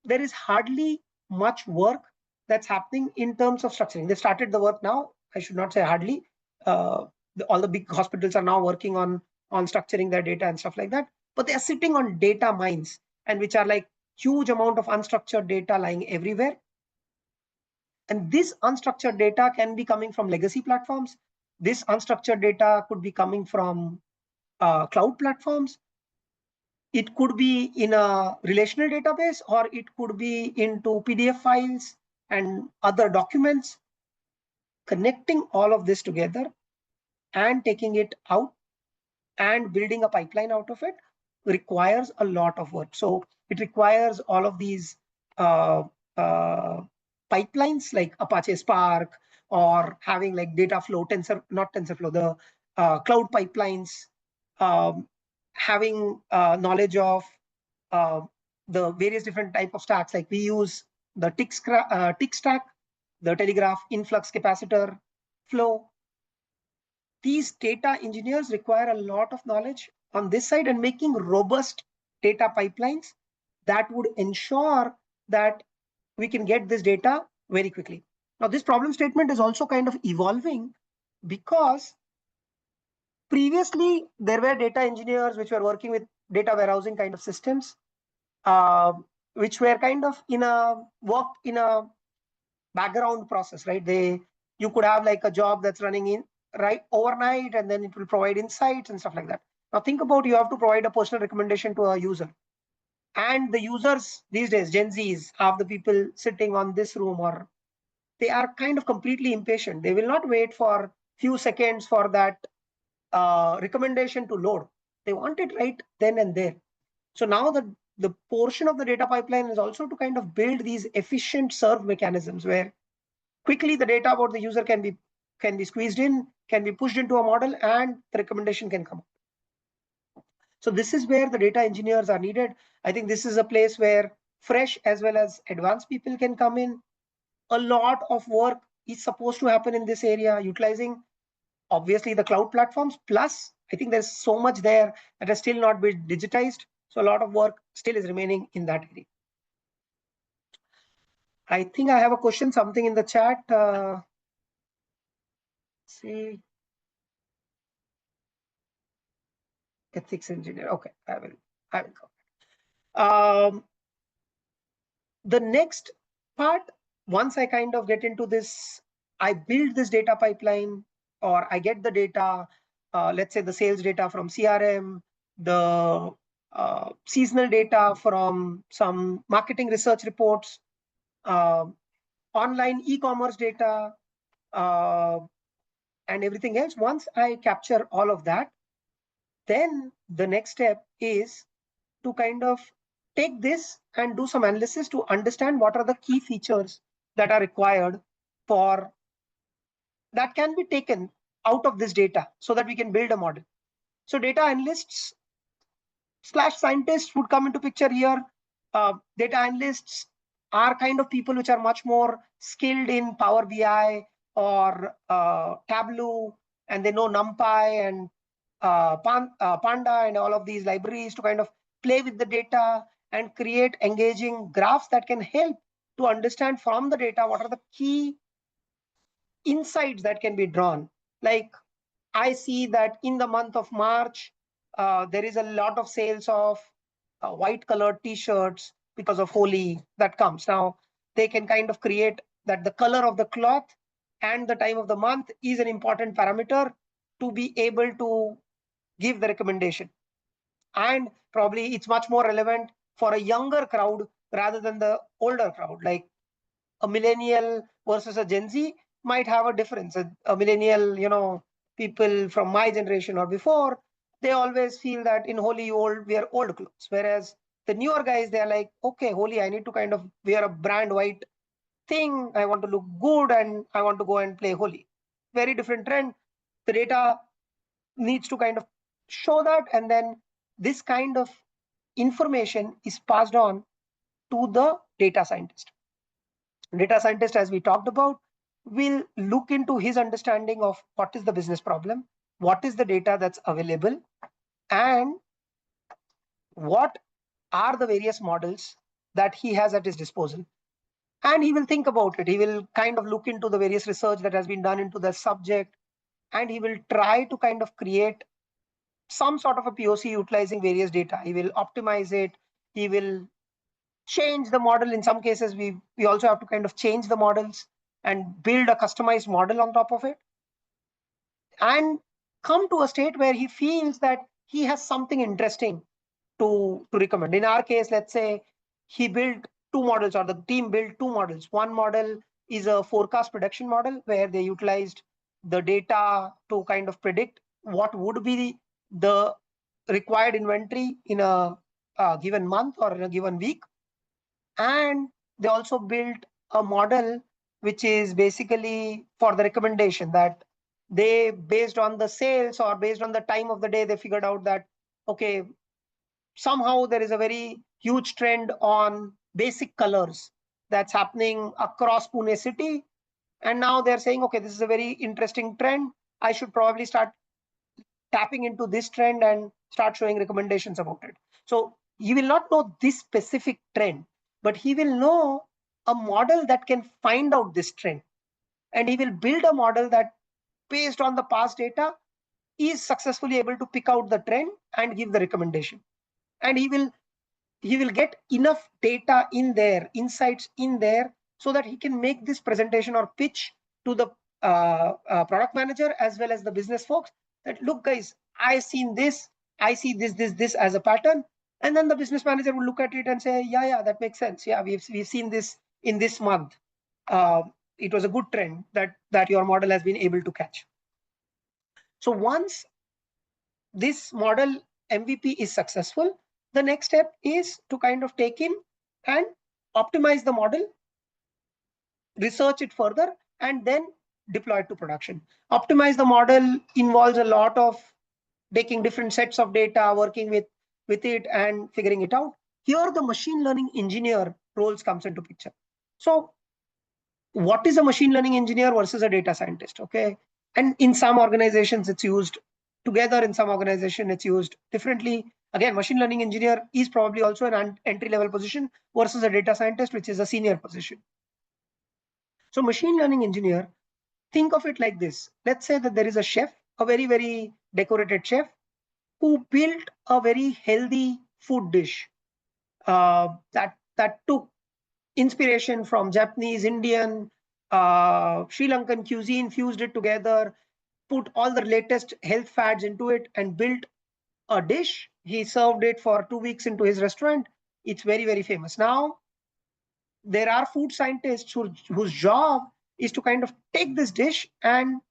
S3: there is hardly much work that's happening in terms of structuring. They started the work now. I should not say hardly. All the big hospitals are now working on structuring their data and stuff like that. But they are sitting on data mines, and which are like huge amount of unstructured data lying everywhere. And this unstructured data can be coming from legacy platforms. This unstructured data could be coming from cloud platforms. It could be in a relational database, or it could be into PDF files and other documents. Connecting all of this together and taking it out and building a pipeline out of it requires a lot of work. So it requires all of these uh, uh, pipelines like Apache Spark, or having like data flow, not TensorFlow, the cloud pipelines, um, having knowledge of uh, the various different type of stacks. Like we use the tick stack, the telegraph, influx, capacitor, flow. These data engineers require a lot of knowledge on this side, and making robust data pipelines that would ensure that we can get this data very quickly. Now, this problem statement is also kind of evolving, because previously there were data engineers which were working with data warehousing kind of systems, uh, which were kind of worked in a background process, right? You could have like a job that's running in right overnight, and then it will provide insights and stuff like that. Now think about, you have to provide a personal recommendation to a user, and the users these days, Gen Zs, half the people sitting on this room, or they are kind of completely impatient. They will not wait for few seconds for that recommendation to load. They want it right then and there. So now the portion of the data pipeline is also to kind of build these efficient serve mechanisms where quickly the data about the user can be squeezed in, can be pushed into a model, and the recommendation can come. So this is where the data engineers are needed. I think this is a place where fresh as well as advanced people can come in. A lot of work is supposed to happen in this area, utilizing obviously the cloud platforms. Plus, I think there's so much there that has still not been digitized. So a lot of work still is remaining in that area. I think I have a question, something in the chat. See, ethics engineer. Okay, I will go. The next part, once I kind of get into this, I build this data pipeline, or I get the data, let's say the sales data from CRM, the seasonal data from some marketing research reports, online e-commerce data, and everything else. Once I capture all of that, then the next step is to kind of take this and do some analysis to understand what are the key features that are required for that can be taken out of this data so that we can build a model. So data analysts / scientists would come into picture here. Data analysts are kind of people which are much more skilled in Power BI or Tableau, and they know NumPy and Panda and all of these libraries to kind of play with the data and create engaging graphs that can help to understand from the data what are the key insights that can be drawn. Like, I see that in the month of March, there is a lot of sales of white colored t-shirts because of Holi that comes. Now, they can kind of create that the color of the cloth and the time of the month is an important parameter to be able to give the recommendation. And probably it's much more relevant for a younger crowd rather than the older crowd. Like a millennial versus a Gen Z might have a difference. A millennial, people from my generation or before, they always feel that in Holi you wear old clothes. Whereas the newer guys, they're like, okay, Holi, I need to kind of wear a brand white thing. I want to look good and I want to go and play Holi. Very different trend. The data needs to kind of show that, and then this kind of information is passed on to the data scientist. Data scientist, as we talked about, will look into his understanding of what is the business problem, what is the data that's available, and what are the various models that he has at his disposal. And he will think about it. He will kind of look into the various research that has been done into the subject, and he will try to kind of create some sort of a POC utilizing various data. He will optimize it. He will change the model. In some cases, we also have to kind of change the models and build a customized model on top of it, and come to a state where he feels that he has something interesting to recommend. In our case, let's say he built two models, or the team built two models. One model is a forecast prediction model where they utilized the data to kind of predict what would be the required inventory in a given month or in a given week. And they also built a model which is basically for the recommendation, that they, based on the sales or based on the time of the day, they figured out that, okay, somehow there is a very huge trend on basic colors that's happening across Pune city. And now they're saying, okay, this is a very interesting trend. I should probably start tapping into this trend and start showing recommendations about it. So he will not know this specific trend, but he will know a model that can find out this trend. And he will build a model that, based on the past data, is successfully able to pick out the trend and give the recommendation. And he will get enough data in there, insights in there, so that he can make this presentation or pitch to the product manager as well as the business folks, that, look guys, I seen this, I see this as a pattern. And then the business manager will look at it and say, yeah, that makes sense. Yeah, we've seen this in this month. It was a good trend that your model has been able to catch. So once this model MVP is successful, the next step is to kind of take in and optimize the model, research it further, and then deploy it to production. Optimize the model involves a lot of taking different sets of data, working with it and figuring it out. Here, the machine learning engineer roles comes into picture. So what is a machine learning engineer versus a data scientist? Okay. And in some organizations, it's used together. In some organization, it's used differently. Again, machine learning engineer is probably also an entry level position versus a data scientist, which is a senior position. So machine learning engineer, think of it like this. Let's say that there is a chef, a very, very decorated chef, who built a very healthy food dish that took inspiration from Japanese, Indian, Sri Lankan cuisine, fused it together, put all the latest health fads into it, and built a dish. He served it for 2 weeks into his restaurant. It's very, very famous. Now, there are food scientists whose job is to kind of take this dish and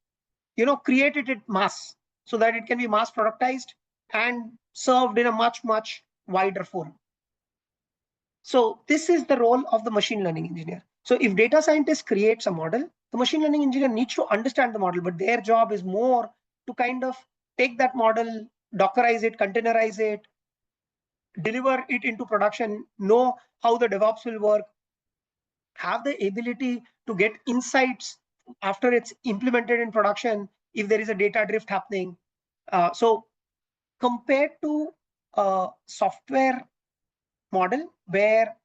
S3: create it at mass so that it can be mass productized and served in a much, much wider forum. So this is the role of the machine learning engineer. So if data scientist creates a model, the machine learning engineer needs to understand the model, but their job is more to kind of take that model, Dockerize it, containerize it, deliver it into production, know how the DevOps will work, have the ability to get insights after it's implemented in production if there is a data drift happening. So compared to a software model where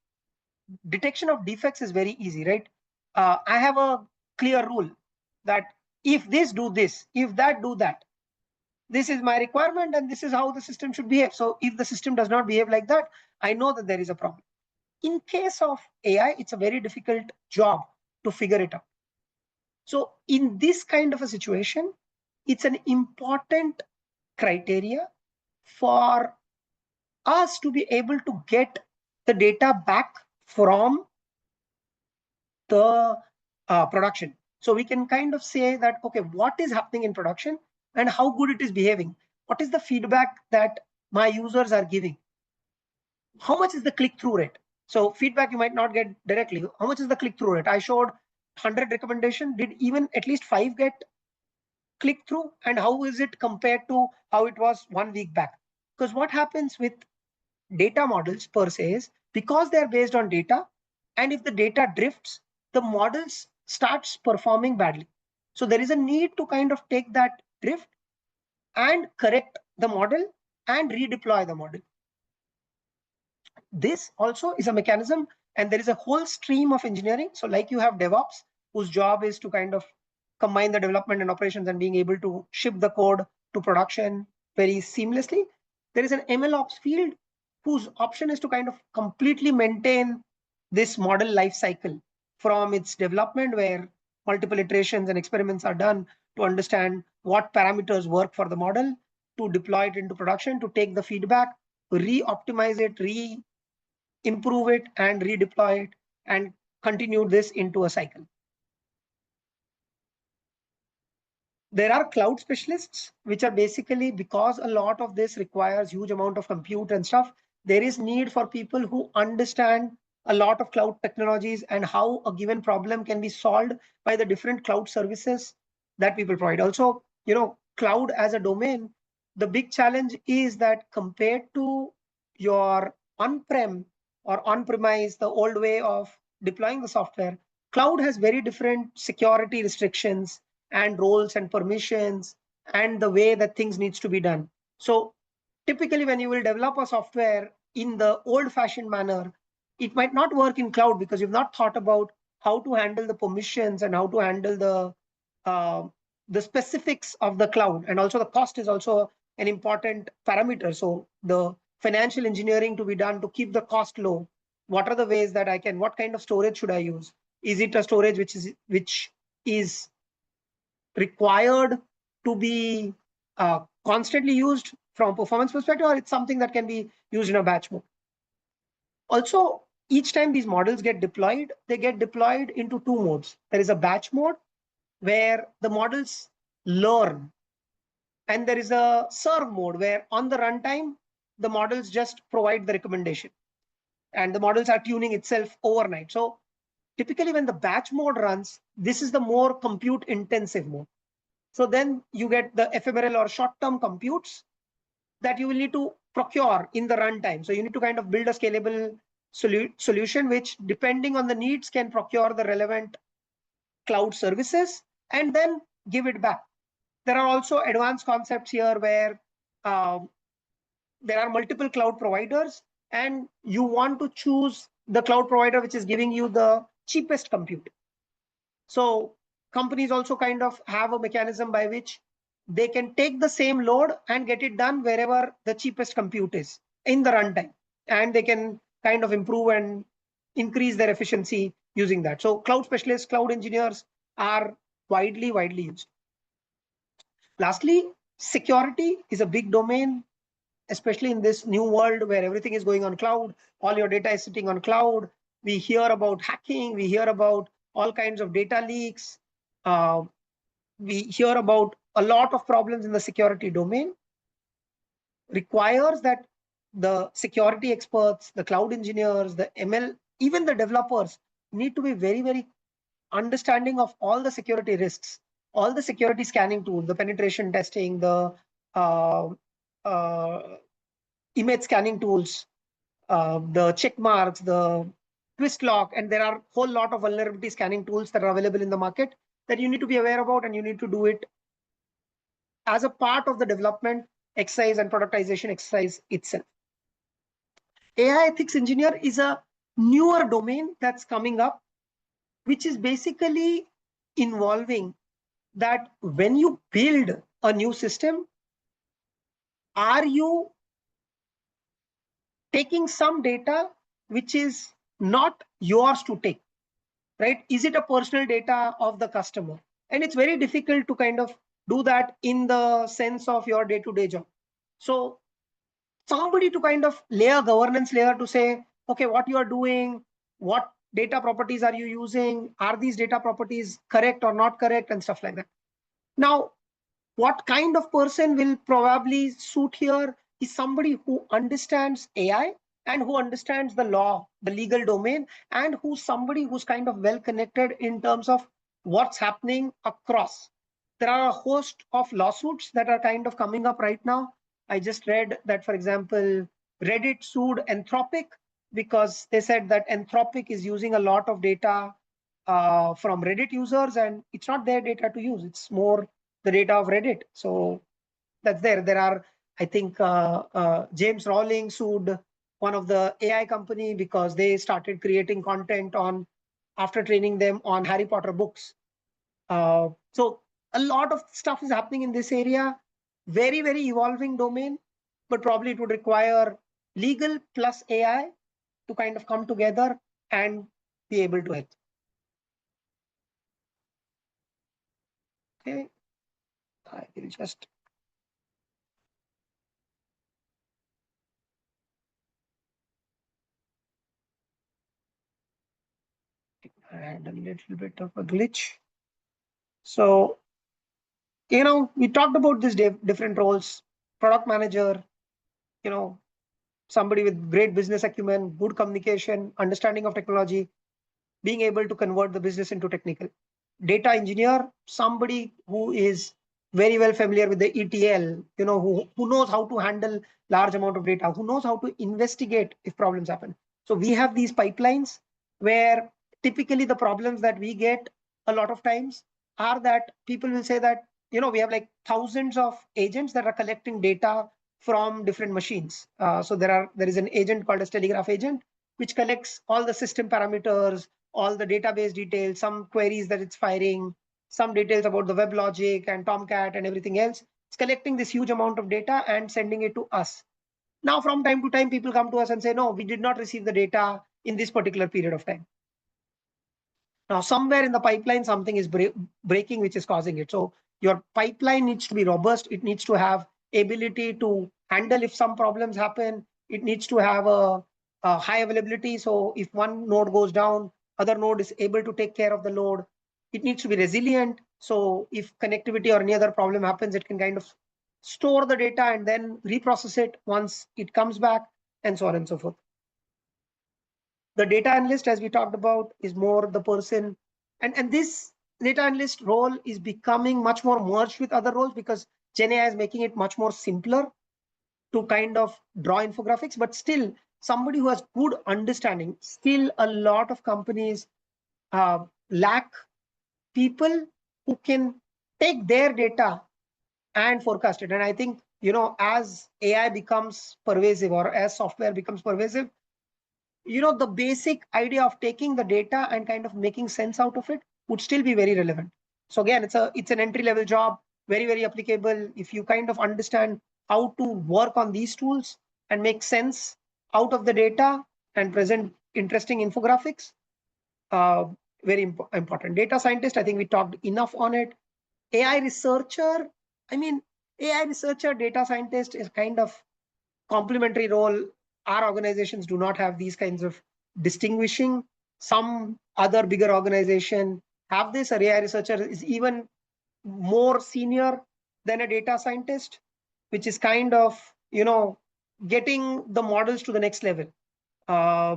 S3: detection of defects is very easy, right? I have a clear rule that if this do this, if that do that, this is my requirement and this is how the system should behave. So if the system does not behave like that, I know that there is a problem. In case of AI, it's a very difficult job to figure it out. So in this kind of a situation, it's an important criteria for us to be able to get the data back from the production. So we can kind of say that, okay, what is happening in production and how good it is behaving? What is the feedback that my users are giving? How much is the click-through rate? So feedback you might not get directly. How much is the click-through rate? I showed 100 recommendation. Did even at least 5 get click-through? And how is it compared to how it was 1 week back? Because what happens with data models per se is, because they're based on data, and if the data drifts, the models starts performing badly. So there is a need to kind of take that drift and correct the model and redeploy the model. This also is a mechanism, and there is a whole stream of engineering. So like you have DevOps, whose job is to kind of combine the development and operations and being able to ship the code to production very seamlessly. There is an MLOps field whose option is to kind of completely maintain this model life cycle from its development, where multiple iterations and experiments are done to understand what parameters work for the model, to deploy it into production, to take the feedback, re-optimize it, improve it, and redeploy it, and continue this into a cycle. There are cloud specialists, which are basically, because a lot of this requires huge amount of compute and stuff, there is need for people who understand a lot of cloud technologies and how a given problem can be solved by the different cloud services that people provide. Also, cloud as a domain, the big challenge is that compared to your on-prem or on-premise, the old way of deploying the software, cloud has very different security restrictions and roles and permissions and the way that things needs to be done. So typically when you will develop a software in the old fashioned manner, it might not work in cloud because you've not thought about how to handle the permissions and how to handle the specifics of the cloud. And also the cost is also an important parameter. So the financial engineering to be done to keep the cost low. What are the ways that what kind of storage should I use? Is it a storage which is required to be constantly used from a performance perspective, or it's something that can be used in a batch mode? Also, each time these models get deployed, they get deployed into 2 modes. There is a batch mode where the models learn and there is a serve mode where on the runtime, the models just provide the recommendation and the models are tuning itself overnight. So typically when the batch mode runs, this is the more compute intensive mode. So then you get the ephemeral or short-term computes that you will need to procure in the runtime. So you need to kind of build a scalable solution, which depending on the needs can procure the relevant cloud services and then give it back. There are also advanced concepts here where there are multiple cloud providers and you want to choose the cloud provider which is giving you the cheapest compute. So companies also kind of have a mechanism by which they can take the same load and get it done wherever the cheapest compute is in the runtime, and they can kind of improve and increase their efficiency using that. So cloud specialists, cloud engineers are widely used. Lastly, security is a big domain, especially in this new world where everything is going on cloud, all your data is sitting on cloud. We hear about hacking, we hear about all kinds of data leaks. We hear about a lot of problems in the security domain. Requires that the security experts, the cloud engineers, the ML, even the developers need to be very understanding of all the security risks, all the security scanning tools, the penetration testing, the uh, uh, image scanning tools, the check marks, the twist lock, and there are a whole lot of vulnerability scanning tools that are available in the market that you need to be aware about, and you need to do it as a part of the development exercise and productization exercise itself. AI ethics engineer is a newer domain that's coming up, which is basically involving that when you build a new system, are you taking some data which is not yours to take, right? Is it a personal data of the customer? And it's very difficult to kind of do that in the sense of your day-to-day job. So somebody to kind of lay a governance layer to say, okay, what you are doing, what data properties are you using? Are these data properties correct or not correct, and stuff like that. Now, what kind of person will probably suit here is somebody who understands AI and who understands the law, the legal domain, and who's somebody who's kind of well connected in terms of what's happening across. There are a host of lawsuits that are kind of coming up right now. I just read that, for example, Reddit sued Anthropic because they said that Anthropic is using a lot of data from Reddit users, and it's not their data to use. It's more the data of Reddit. So that's there. There are, I think, James Rowling sued one of the AI company because they started creating content on after training them on Harry Potter books. So a lot of stuff is happening in this area. Very evolving domain, but probably it would require legal plus AI to kind of come together and be able to help. Okay, I will just add a little bit of a glitch. So, we talked about these different roles: product manager, somebody with great business acumen, good communication, understanding of technology, being able to convert the business into technical. Data engineer, somebody who is very well familiar with the ETL, who knows how to handle large amount of data, who knows how to investigate if problems happen. So we have these pipelines where typically the problems that we get a lot of times are that people will say that, we have like thousands of agents that are collecting data from different machines. So there is an agent called as telegraph agent, which collects all the system parameters, all the database details, some queries that it's firing, some details about the web logic and Tomcat and everything else. It's collecting this huge amount of data and sending it to us. Now, from time to time, people come to us and say, no, we did not receive the data in this particular period of time. Now, somewhere in the pipeline, something is breaking, which is causing it. So your pipeline needs to be robust. It needs to have ability to handle if some problems happen. It needs to have a high availability. So if one node goes down, other node is able to take care of the load. It needs to be resilient. So if connectivity or any other problem happens, it can kind of store the data and then reprocess it once it comes back, and so on and so forth. The data analyst, as we talked about, is more the person, and this data analyst role is becoming much more merged with other roles because Gen AI is making it much more simpler to kind of draw infographics, but still somebody who has good understanding. Still, a lot of companies lack people who can take their data and forecast it. And I think, as AI becomes pervasive or as software becomes pervasive, the basic idea of taking the data and kind of making sense out of it would still be very relevant. So again, it's an entry level job, very, very applicable. If you kind of understand how to work on these tools and make sense out of the data and present interesting infographics, uh, very important. Data scientist, I think we talked enough on it. AI researcher, I mean, AI researcher, data scientist is kind of complementary role. Our organizations do not have these kinds of distinguishing. Some other bigger organization have this. A AI researcher is even more senior than a data scientist, which is kind of, getting the models to the next level. Uh,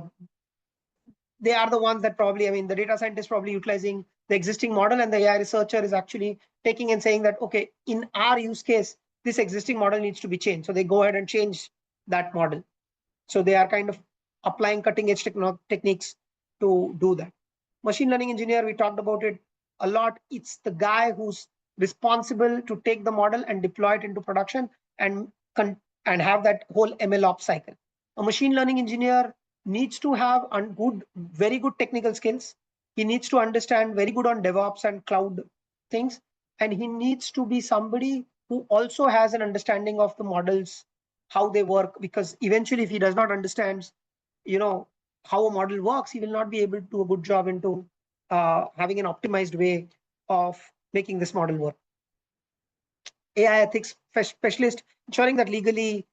S3: they are the ones that probably, the data scientist probably utilizing the existing model, and the AI researcher is actually taking and saying that, okay, in our use case, this existing model needs to be changed. So they go ahead and change that model. So they are kind of applying cutting edge techniques to do that. Machine learning engineer, we talked about it a lot. It's the guy who's responsible to take the model and deploy it into production and have that whole MLOps cycle. A machine learning engineer needs to have very good technical skills. He needs to understand very good on DevOps and cloud things. And he needs to be somebody who also has an understanding of the models, how they work, because eventually if he does not understand, how a model works, he will not be able to do a good job into having an optimized way of making this model work. AI ethics specialist, ensuring that legally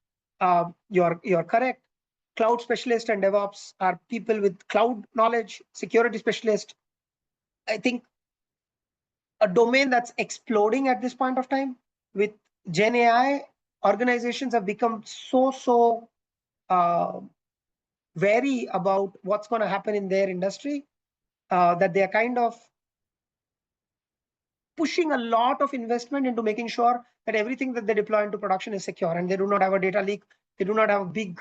S3: you're correct. Cloud specialist and DevOps are people with cloud knowledge. Security specialist, I think a domain that's exploding at this point of time with Gen AI. Organizations have become so wary about what's going to happen in their industry that they are kind of pushing a lot of investment into making sure that everything that they deploy into production is secure, and they do not have a data leak. They do not have a big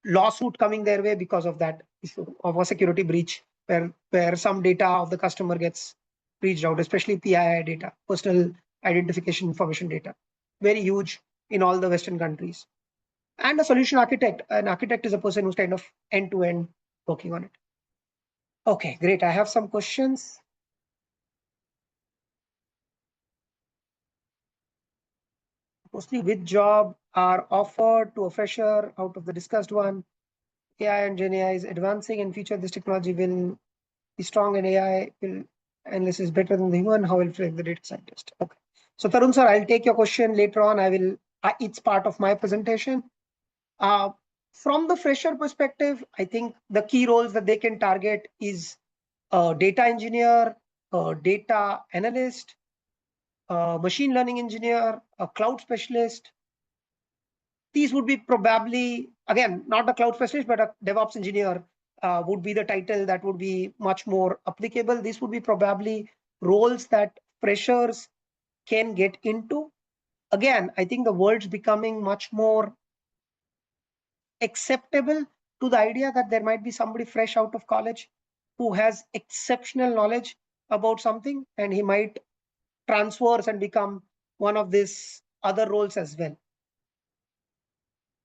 S3: lawsuit coming their way because of that issue of a security breach where some data of the customer gets breached out, especially PII data, personal identification information data, very huge in all the Western countries. And a solution architect. An architect is a person who's kind of end-to-end working on it. Okay, great. I have some questions. Mostly which job are offered to a fresher out of the discussed one? AI and Gen AI is advancing and future this technology will be strong, and AI will analysis is better than the human. How will reflect the data scientist? Okay. So Tarun sir, I'll take your question later on. It's part of my presentation. From the fresher perspective, I think the key roles that they can target is a data engineer, a data analyst, a machine learning engineer, a cloud specialist. These would be probably, again, not a cloud specialist, but a DevOps engineer would be the title that would be much more applicable. These would be probably roles that freshers can get into. Again, I think the world's becoming much more acceptable to the idea that there might be somebody fresh out of college who has exceptional knowledge about something, and he might transfers and become one of these other roles as well.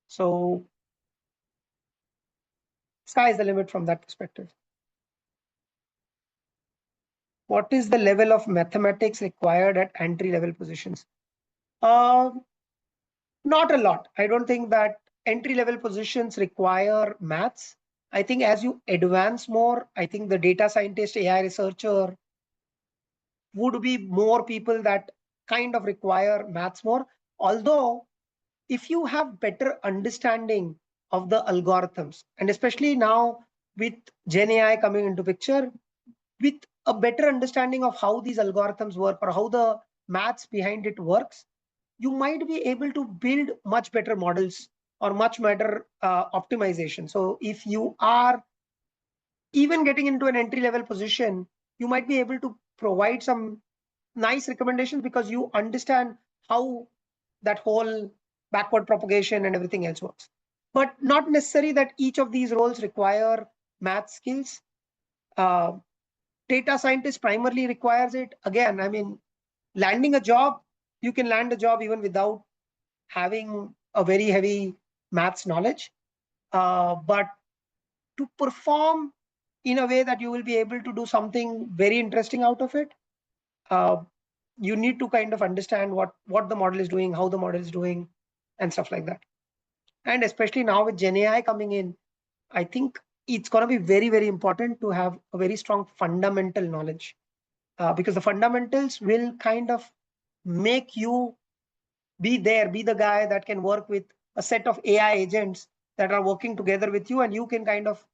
S3: So sky is the limit from that perspective. What is the level of mathematics required at entry level positions? Not a lot. I don't think that entry level positions require maths. I think as you advance more, I think the data scientist, AI researcher would be more people that kind of require maths more. Although if you have better understanding of the algorithms, and especially now with Gen AI coming into picture, with a better understanding of how these algorithms work or how the maths behind it works, you might be able to build much better models or much better optimization. So if you are even getting into an entry level position, you might be able to provide some nice recommendations because you understand how that whole backward propagation and everything else works. But not necessary that each of these roles require math skills. Uh, Data scientist primarily requires it. Again, I mean, landing a job, you can land a job even without having a very heavy maths knowledge. But to perform in a way that you will be able to do something very interesting out of it, uh, you need to kind of understand what the model is doing, how the model is doing, and stuff like that. And especially now with Gen AI coming in, I think it's going to be very, very important to have a very strong fundamental knowledge, because the fundamentals will kind of make you be the guy that can work with a set of AI agents that are working together with you, and you can kind of,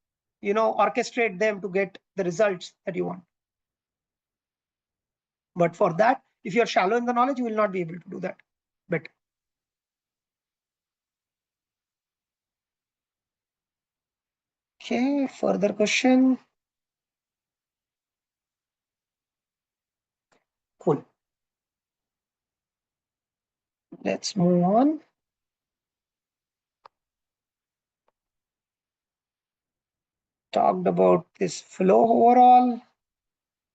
S3: orchestrate them to get the results that you want. But for that, if you're shallow in the knowledge, you will not be able to do that. But okay, further question. Cool. Let's move on. Talked about this flow overall.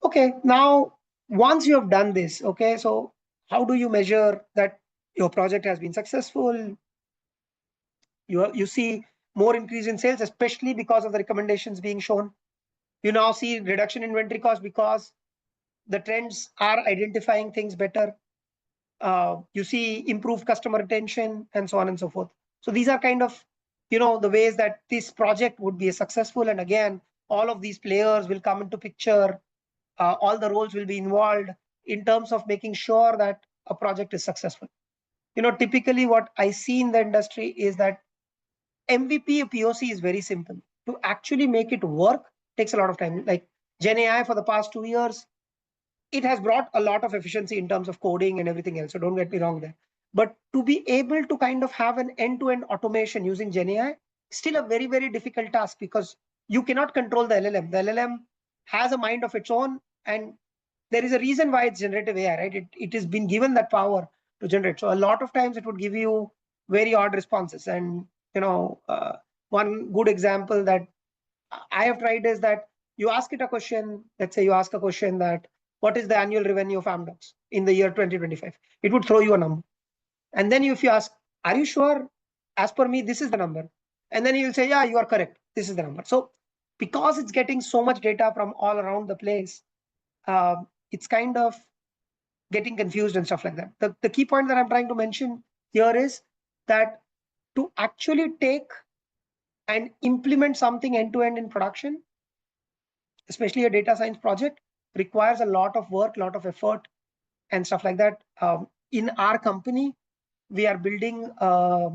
S3: Okay, now once you have done this, okay, so how do you measure that your project has been successful? You see more increase in sales, especially because of the recommendations being shown. You now see reduction in inventory cost because the trends are identifying things better. You see improved customer retention and so on and so forth. So these are kind of, the ways that this project would be successful. And again, all of these players will come into picture. All the roles will be involved in terms of making sure that a project is successful. Typically what I see in the industry is that MVP POC is very simple. To actually make it work takes a lot of time. Like Gen AI for the past 2 years, it has brought a lot of efficiency in terms of coding and everything else. So don't get me wrong there. But to be able to kind of have an end-to-end automation using Gen AI, still a very, very difficult task because you cannot control the LLM. The LLM has a mind of its own, and there is a reason why it's generative AI, right? It has been given that power to generate. So a lot of times it would give you very odd responses. And one good example that I have tried is that you ask it a question. Let's say you ask a question that what is the annual revenue of Amdocs in the year 2025? It would throw you a number. And then if you ask, are you sure? As per me, this is the number. And then you'll say, yeah, you are correct. This is the number. So because it's getting so much data from all around the place, it's kind of getting confused and stuff like that. The key point that I'm trying to mention here is that to actually take and implement something end to end in production, especially a data science project, requires a lot of work, lot of effort, and stuff like that. In our company, we are building a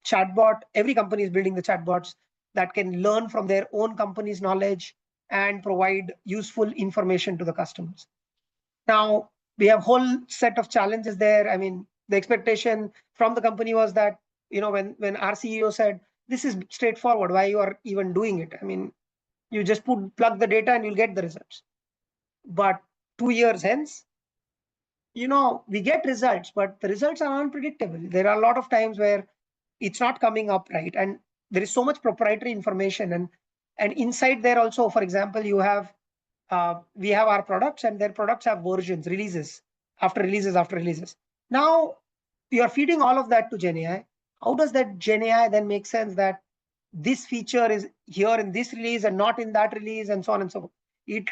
S3: chatbot. Every company is building the chatbots that can learn from their own company's knowledge and provide useful information to the customers. Now, we have a whole set of challenges there. I mean, the expectation from the company was that, when our CEO said, this is straightforward, why you are even doing it? I mean, you just plug the data and you'll get the results. But 2 years hence, we get results, but the results are unpredictable. There are a lot of times where it's not coming up right. And there is so much proprietary information. And inside there also, for example, we have our products, and their products have versions, releases after releases after releases. Now you are feeding all of that to Gen AI. How does that Gen AI then make sense that this feature is here in this release and not in that release, and so on and so forth? It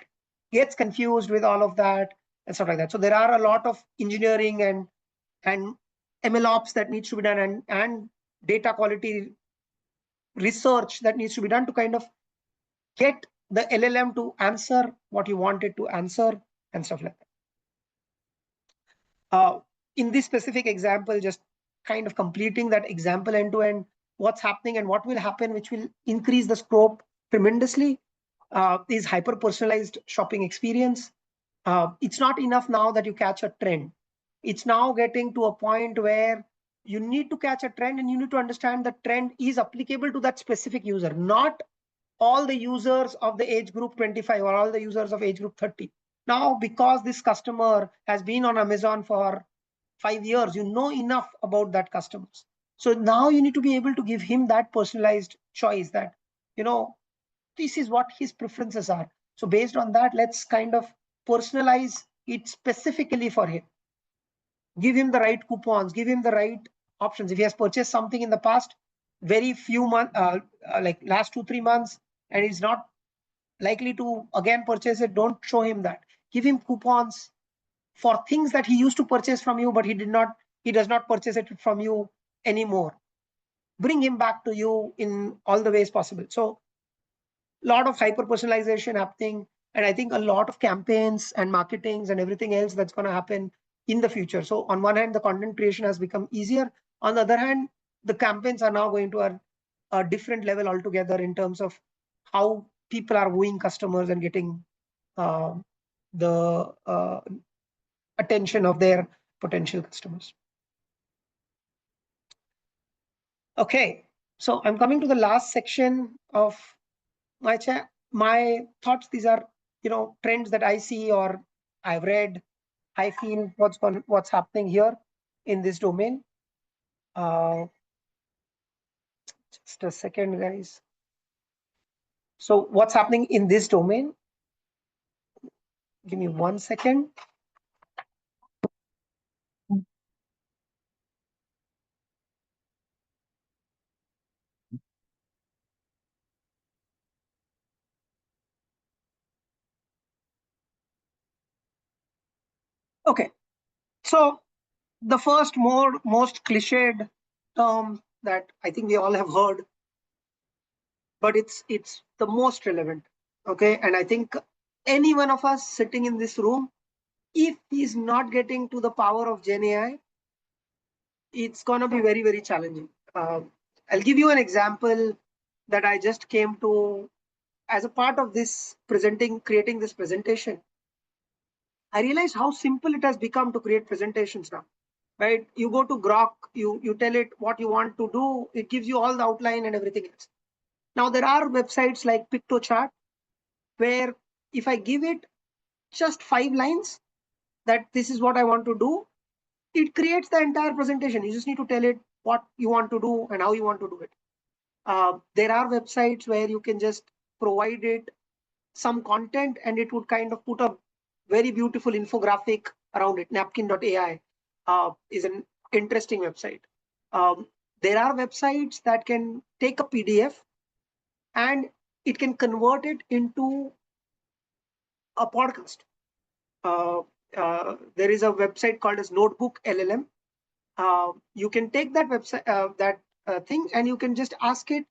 S3: gets confused with all of that and stuff like that. So there are a lot of engineering and MLOps that needs to be done, and data quality research that needs to be done to kind of get the LLM to answer what you want it to answer and stuff like that. In this specific example, just kind of completing that example end to end, what's happening and what will happen, which will increase the scope tremendously, is hyper personalized shopping experience. It's not enough now that you catch a trend. It's now getting to a point where you need to catch a trend and you need to understand the trend is applicable to that specific user, not all the users of the age group 25 or all the users of age group 30. Now, because this customer has been on Amazon for 5 years, you know enough about that customer. So now you need to be able to give him that personalized choice that, this is what his preferences are. So based on that, let's kind of personalize it specifically for him. Give him the right coupons, give him the right options. If he has purchased something in the past, very few months, like last 2-3 months, and he's not likely to again purchase it, don't show him that. Give him coupons for things that he used to purchase from you, but he does not purchase it from you anymore. Bring him back to you in all the ways possible. So a lot of hyper personalization happening, and I think a lot of campaigns and marketings and everything else that's going to happen in the future. So on one hand, the content creation has become easier. On the other hand, the campaigns are now going to a different level altogether in terms of how people are wooing customers and getting the attention of their potential customers. Okay, so I'm coming to the last section of my chat. My thoughts, these are trends that I see or I've read. I feel what's happening here in this domain. Just a second, guys. So what's happening in this domain? Give me 1 second. Okay, so the first most cliched term that I think we all have heard, but it's the most relevant. Okay, and I think any one of us sitting in this room, if he's not getting to the power of Gen AI, it's going to be very, very challenging. I'll give you an example that I just came to as a part of this creating this presentation. I realized how simple it has become to create presentations now, right? You go to Grok, you tell it what you want to do, it gives you all the outline and everything else. Now there are websites like PictoChart where if I give it just 5 lines that this is what I want to do, it creates the entire presentation. You just need to tell it what you want to do and how you want to do it. There are websites where you can just provide it some content and it would kind of put a very beautiful infographic around it. Napkin.ai is an interesting website. There are websites that can take a PDF and it can convert it into a podcast. There is a website called as Notebook LLM. You can take that website, thing, and you can just ask it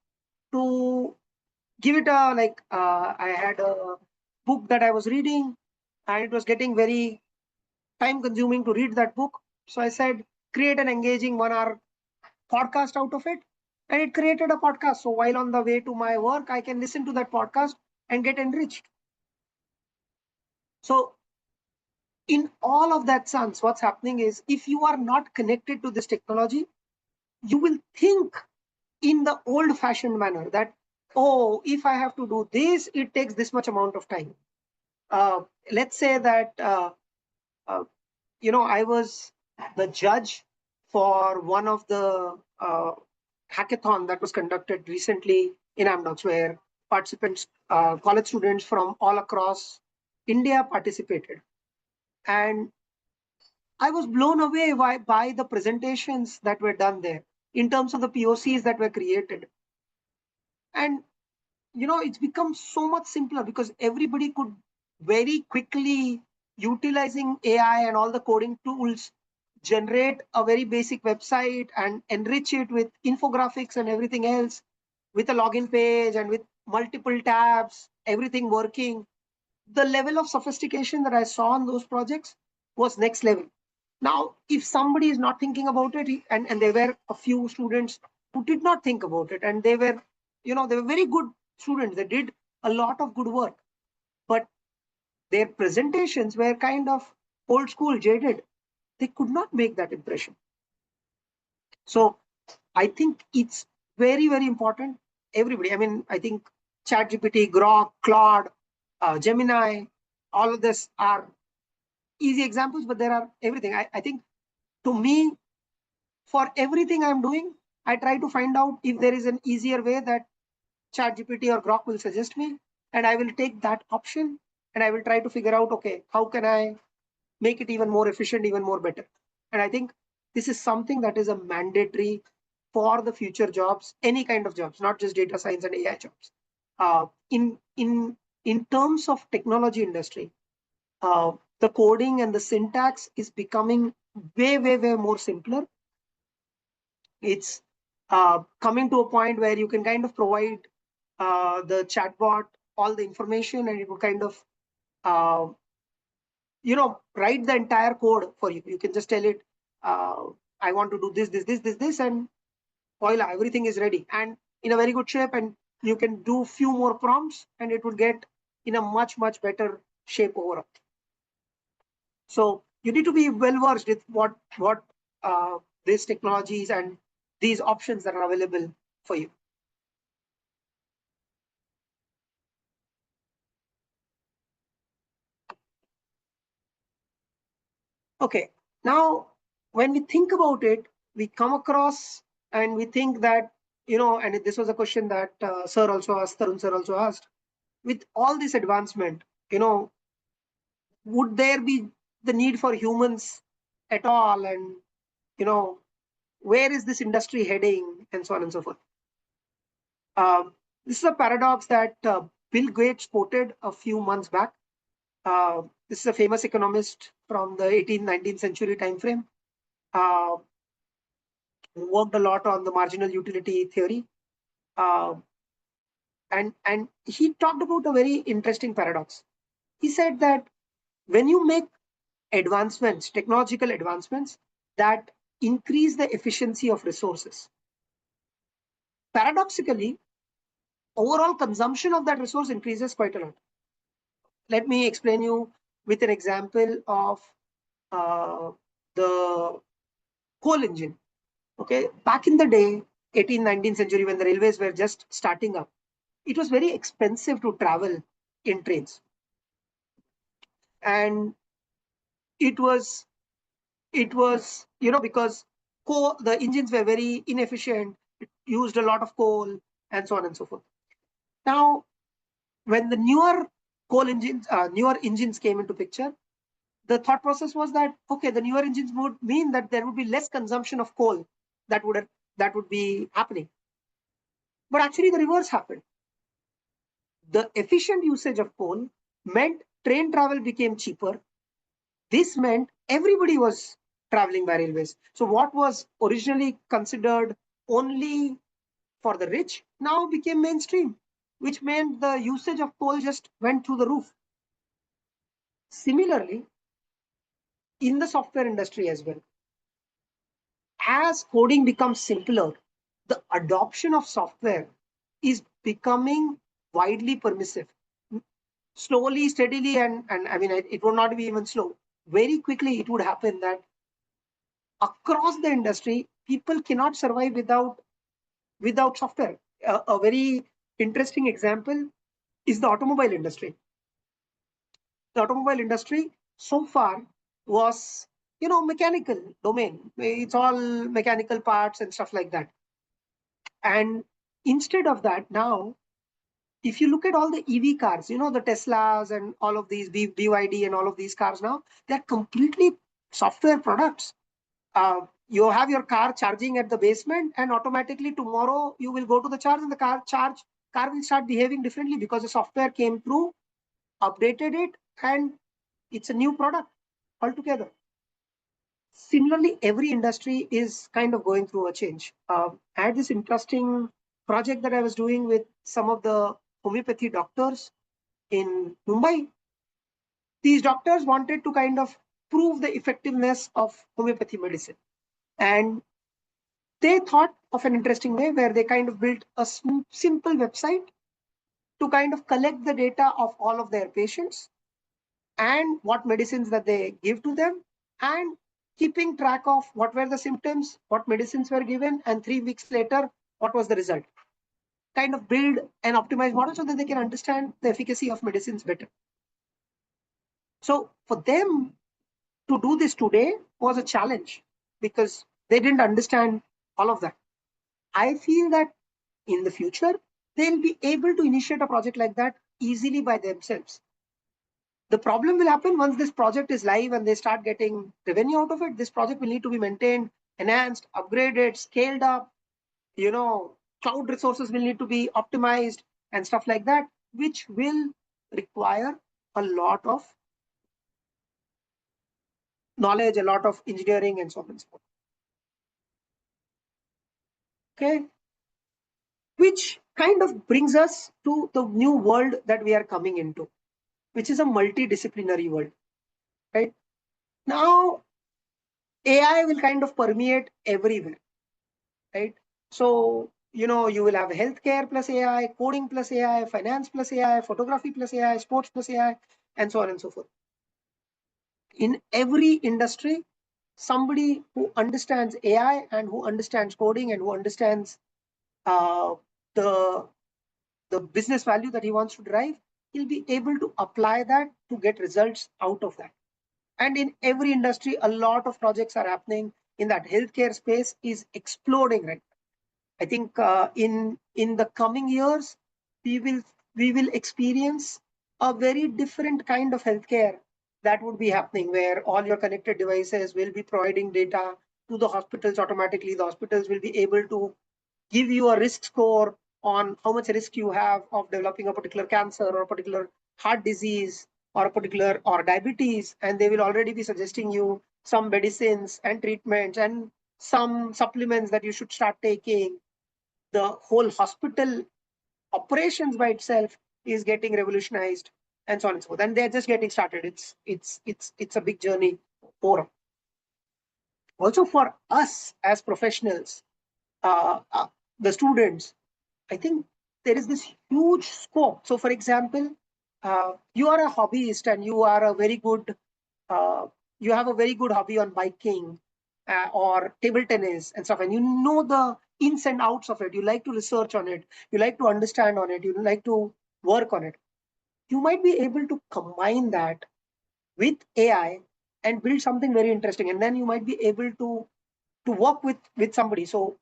S3: to give it a I had a book that I was reading, and it was getting very time consuming to read that book. So I said, create an engaging 1-hour podcast out of it, and it created a podcast. So while on the way to my work, I can listen to that podcast and get enriched. So in all of that sense, what's happening is if you are not connected to this technology, you will think in the old fashioned manner that, oh, if I have to do this, it takes this much amount of time. Let's say that, I was the judge for one of the hackathon that was conducted recently in Amdocs, where participants, college students from all across India participated. And I was blown away by the presentations that were done there in terms of the POCs that were created. And it's become so much simpler because everybody could very quickly, utilizing AI and all the coding tools, generate a very basic website and enrich it with infographics and everything else, with a login page and with multiple tabs, everything working. The level of sophistication that I saw on those projects was next level. Now, if somebody is not thinking about it, and there were a few students who did not think about it, and they were very good students, they did a lot of good work, but their presentations were kind of old school, jaded. they could not make that impression. So I think it's very, very important. Everybody, I mean, I think ChatGPT, Grok, Claude, Gemini, all of this are easy examples, but there are everything. I think to me, for everything I'm doing, I try to find out if there is an easier way that ChatGPT or Grok will suggest me, and I will take that option and I will try to figure out, okay, how can I make it even more efficient, even more better. And I think this is something that is a mandatory for the future jobs, any kind of jobs, not just data science and AI jobs. In terms of technology industry, the coding and the syntax is becoming way, way, way more simpler. It's coming to a point where you can kind of provide the chatbot all the information, and it will kind of uh, write the entire code for you. You can just tell it, I want to do this, and voila, everything is ready and in a very good shape. And you can do few more prompts, and it would get in a much, much better shape overall. So you need to be well versed with what these technologies and these options that are available for you. Okay, now when we think about it, we come across and we think that, and this was a question that sir also asked, Tarun sir also asked, with all this advancement, would there be the need for humans at all? And, where is this industry heading, and so on and so forth. This is a paradox that Bill Gates quoted a few months back. This is a famous economist from the 18th, 19th century time frame. Worked a lot on the marginal utility theory. And he talked about a very interesting paradox. He said that when you make advancements, technological advancements that increase the efficiency of resources, paradoxically, overall consumption of that resource increases quite a lot. Let me explain you with an example of the coal engine. Okay, back in the day, 18th, 19th century, when the railways were just starting up, it was very expensive to travel in trains. And it was, because the engines were very inefficient, it used a lot of coal, and so on and so forth. Now, when the newer engines came into picture, the thought process was that, okay, the newer engines would mean that there would be less consumption of coal that would be happening. But actually, the reverse happened. The efficient usage of coal meant train travel became cheaper. This meant everybody was traveling by railways. So what was originally considered only for the rich now became mainstream, which meant the usage of coal just went through the roof. Similarly, in the software industry as well, as coding becomes simpler, the adoption of software is becoming widely permissive. Slowly, steadily, and I mean, it would not be even slow. Very quickly, it would happen that across the industry, people cannot survive without software. A very interesting example is the automobile industry. The automobile industry so far was, mechanical domain. It's all mechanical parts and stuff like that. And instead of that, now, if you look at all the EV cars, the Teslas and all of these BYD and all of these cars now, they're completely software products. You have your car charging at the basement, and automatically tomorrow you will go to the charge, and the car will start behaving differently because the software came through, updated it, and it's a new product altogether. Similarly, every industry is kind of going through a change. I had this interesting project that I was doing with some of the homeopathy doctors in Mumbai. These doctors wanted to kind of prove the effectiveness of homeopathy medicine. And they thought of an interesting way where they kind of built a simple website to kind of collect the data of all of their patients and what medicines that they give to them, and keeping track of what were the symptoms, what medicines were given, and 3 weeks later, what was the result. Kind of build an optimized model so that they can understand the efficacy of medicines better. So for them to do this today was a challenge because they didn't understand all of that. I feel that in the future, they'll be able to initiate a project like that easily by themselves. The problem will happen once this project is live and they start getting revenue out of it. This project will need to be maintained, enhanced, upgraded, scaled up. Cloud resources will need to be optimized and stuff like that, which will require a lot of knowledge, a lot of engineering, and so on and so forth. Okay, which kind of brings us to the new world that we are coming into, which is a multidisciplinary world, right? Now, AI will kind of permeate everywhere, right? So, you will have healthcare plus AI, coding plus AI, finance plus AI, photography plus AI, sports plus AI, and so on and so forth. In every industry, somebody who understands AI and who understands coding and who understands uh, the the business value that he wants to drive, he'll be able to apply that to get results out of that. And in every industry, a lot of projects are happening in that. Healthcare space is exploding right now. I think in the coming years, we will we will experience a very different kind of healthcare that would be happening, where all your connected devices will be providing data to the hospitals automatically. The hospitals will be able to give you a risk score on how much risk you have of developing a particular cancer or a particular heart disease or a particular or diabetes, and they will already be suggesting you some medicines and treatments and some supplements that you should start taking. The whole hospital operations by itself is getting revolutionized, and so on and so forth. And they're just getting started. It's a big journey for also for us as professionals, the students. I think there is this huge scope. So, for example, you are a hobbyist and uh, you have a very good hobby on biking or table tennis and stuff, and you know the ins and outs of it. You like to research on it, you like to understand on it, you like to work on it. You might be able to combine that with AI and build something very interesting, and then you might be able to work with somebody. So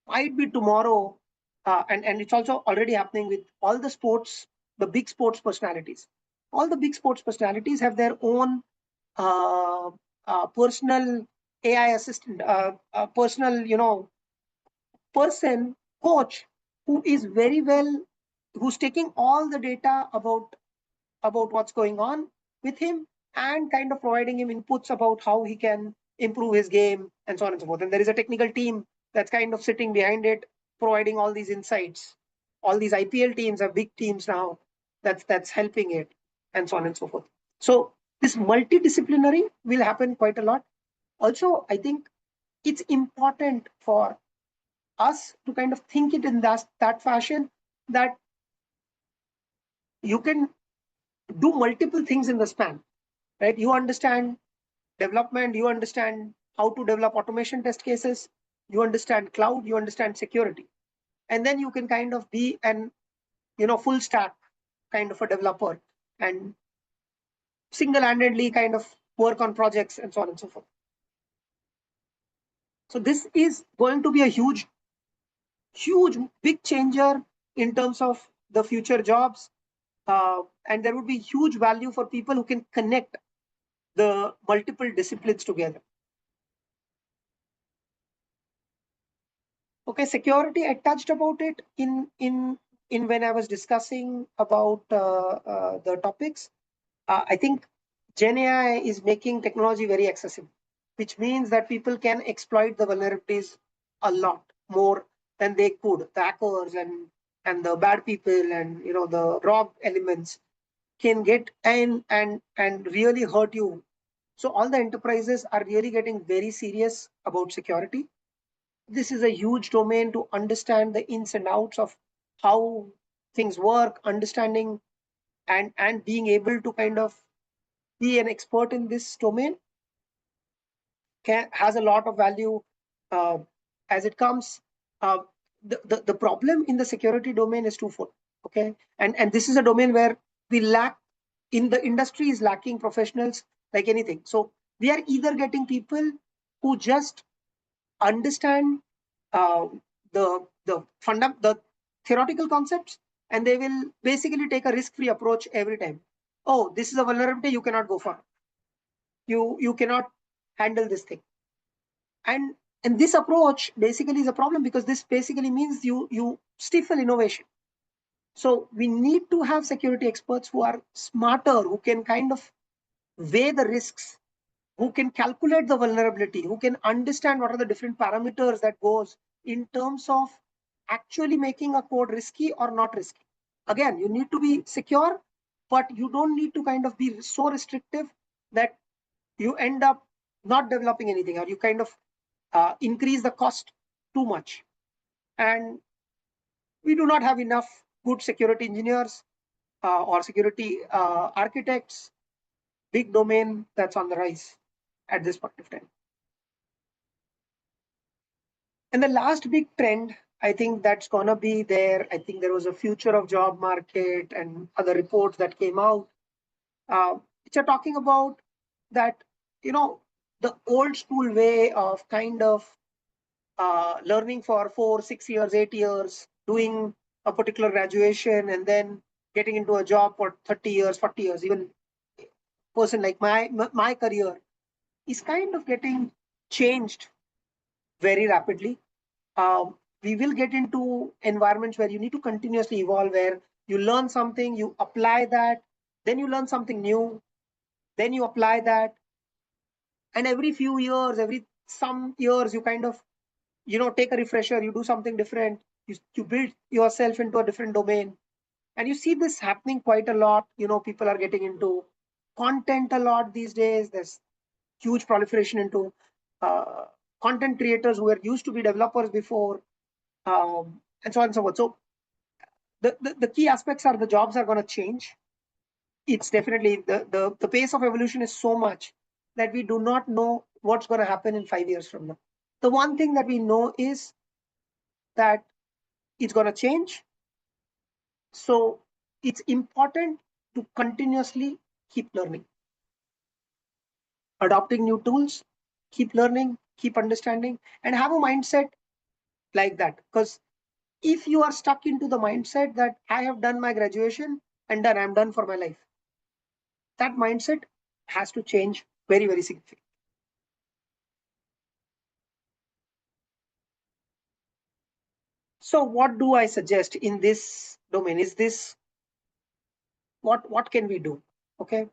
S3: might be tomorrow, and it's also already happening with all the sports, the big sports personalities. All the big sports personalities have their own uh, personal AI assistant, personal, person, coach, who is very well, who's taking all the data about what's going on with him and kind of providing him inputs about how he can improve his game and so on and so forth. And there is a technical team that's kind of sitting behind it, providing all these insights. All these IPL teams are big teams now that's helping it, and so on and so forth. So this multidisciplinary will happen quite a lot. Also, I think it's important for us to kind of think it in that fashion, that you can do multiple things in the span, right? You understand development, you understand how to develop automation test cases, you understand cloud, you understand security, and then you can kind of be an full stack kind of a developer and single-handedly kind of work on projects and so on and so forth. So this is going to be a huge big changer in terms of the future jobs, and there would be huge value for people who can connect the multiple disciplines together. Okay, security, I touched about it in when I was discussing about the topics. I think Gen AI is making technology very accessible, which means that people can exploit the vulnerabilities a lot more than they could. The hackers and the bad people and the rogue elements can get in and really hurt you. So all the enterprises are really getting very serious about security. This is a huge domain to understand the ins and outs of how things work, understanding and being able to kind of be an expert in this domain. has a lot of value uh, as it comes. Uh, the problem in the security domain is twofold. Okay, and this is a domain where we lack, in the industry is lacking professionals like anything. So we are either getting people who just understand uh, the theoretical concepts, and they will basically take a risk-free approach every time. Oh, this is a vulnerability, you cannot go for. You cannot handle this thing. And this approach basically is a problem, because this basically means you stifle innovation. So we need to have security experts who are smarter, who can kind of weigh the risks, who can calculate the vulnerability, who can understand what are the different parameters that goes in terms of actually making a code risky or not risky. Again, you need to be secure, but you don't need to kind of be so restrictive that you end up not developing anything, or you kind of increase the cost too much. And we do not have enough good security engineers or security architects. Big domain that's on the rise at this point of time. And the last big trend, I think that's gonna be there. I think there was a future of job market and other reports that came out, which are talking about that, the old school way of kind of learning for 4 6 years 8 years, doing a particular graduation, and then getting into a job for 30 years 40 years. Even person like my career is kind of getting changed very rapidly. We will get into environments where you need to continuously evolve, where you learn something, you apply that, then you learn something new, then you apply that, and every few years, every some years, you kind of take a refresher, you do something different, you build yourself into a different domain. And you see this happening quite a lot. People are getting into content a lot these days. There's huge proliferation into uh, content creators who were used to be developers before, and so on and so forth. So the key aspects are the jobs are going to change. It's definitely the pace of evolution is so much that we do not know what's going to happen in 5 years from now. The one thing that we know is that it's going to change. So it's important to continuously keep learning, adopting new tools, keep learning, keep understanding, and have a mindset like that. Because if you are stuck into the mindset that I have done my graduation and done, I'm done for my life, that mindset has to change very, very significantly. So what do I suggest in this domain? Is this what can we do? Okay.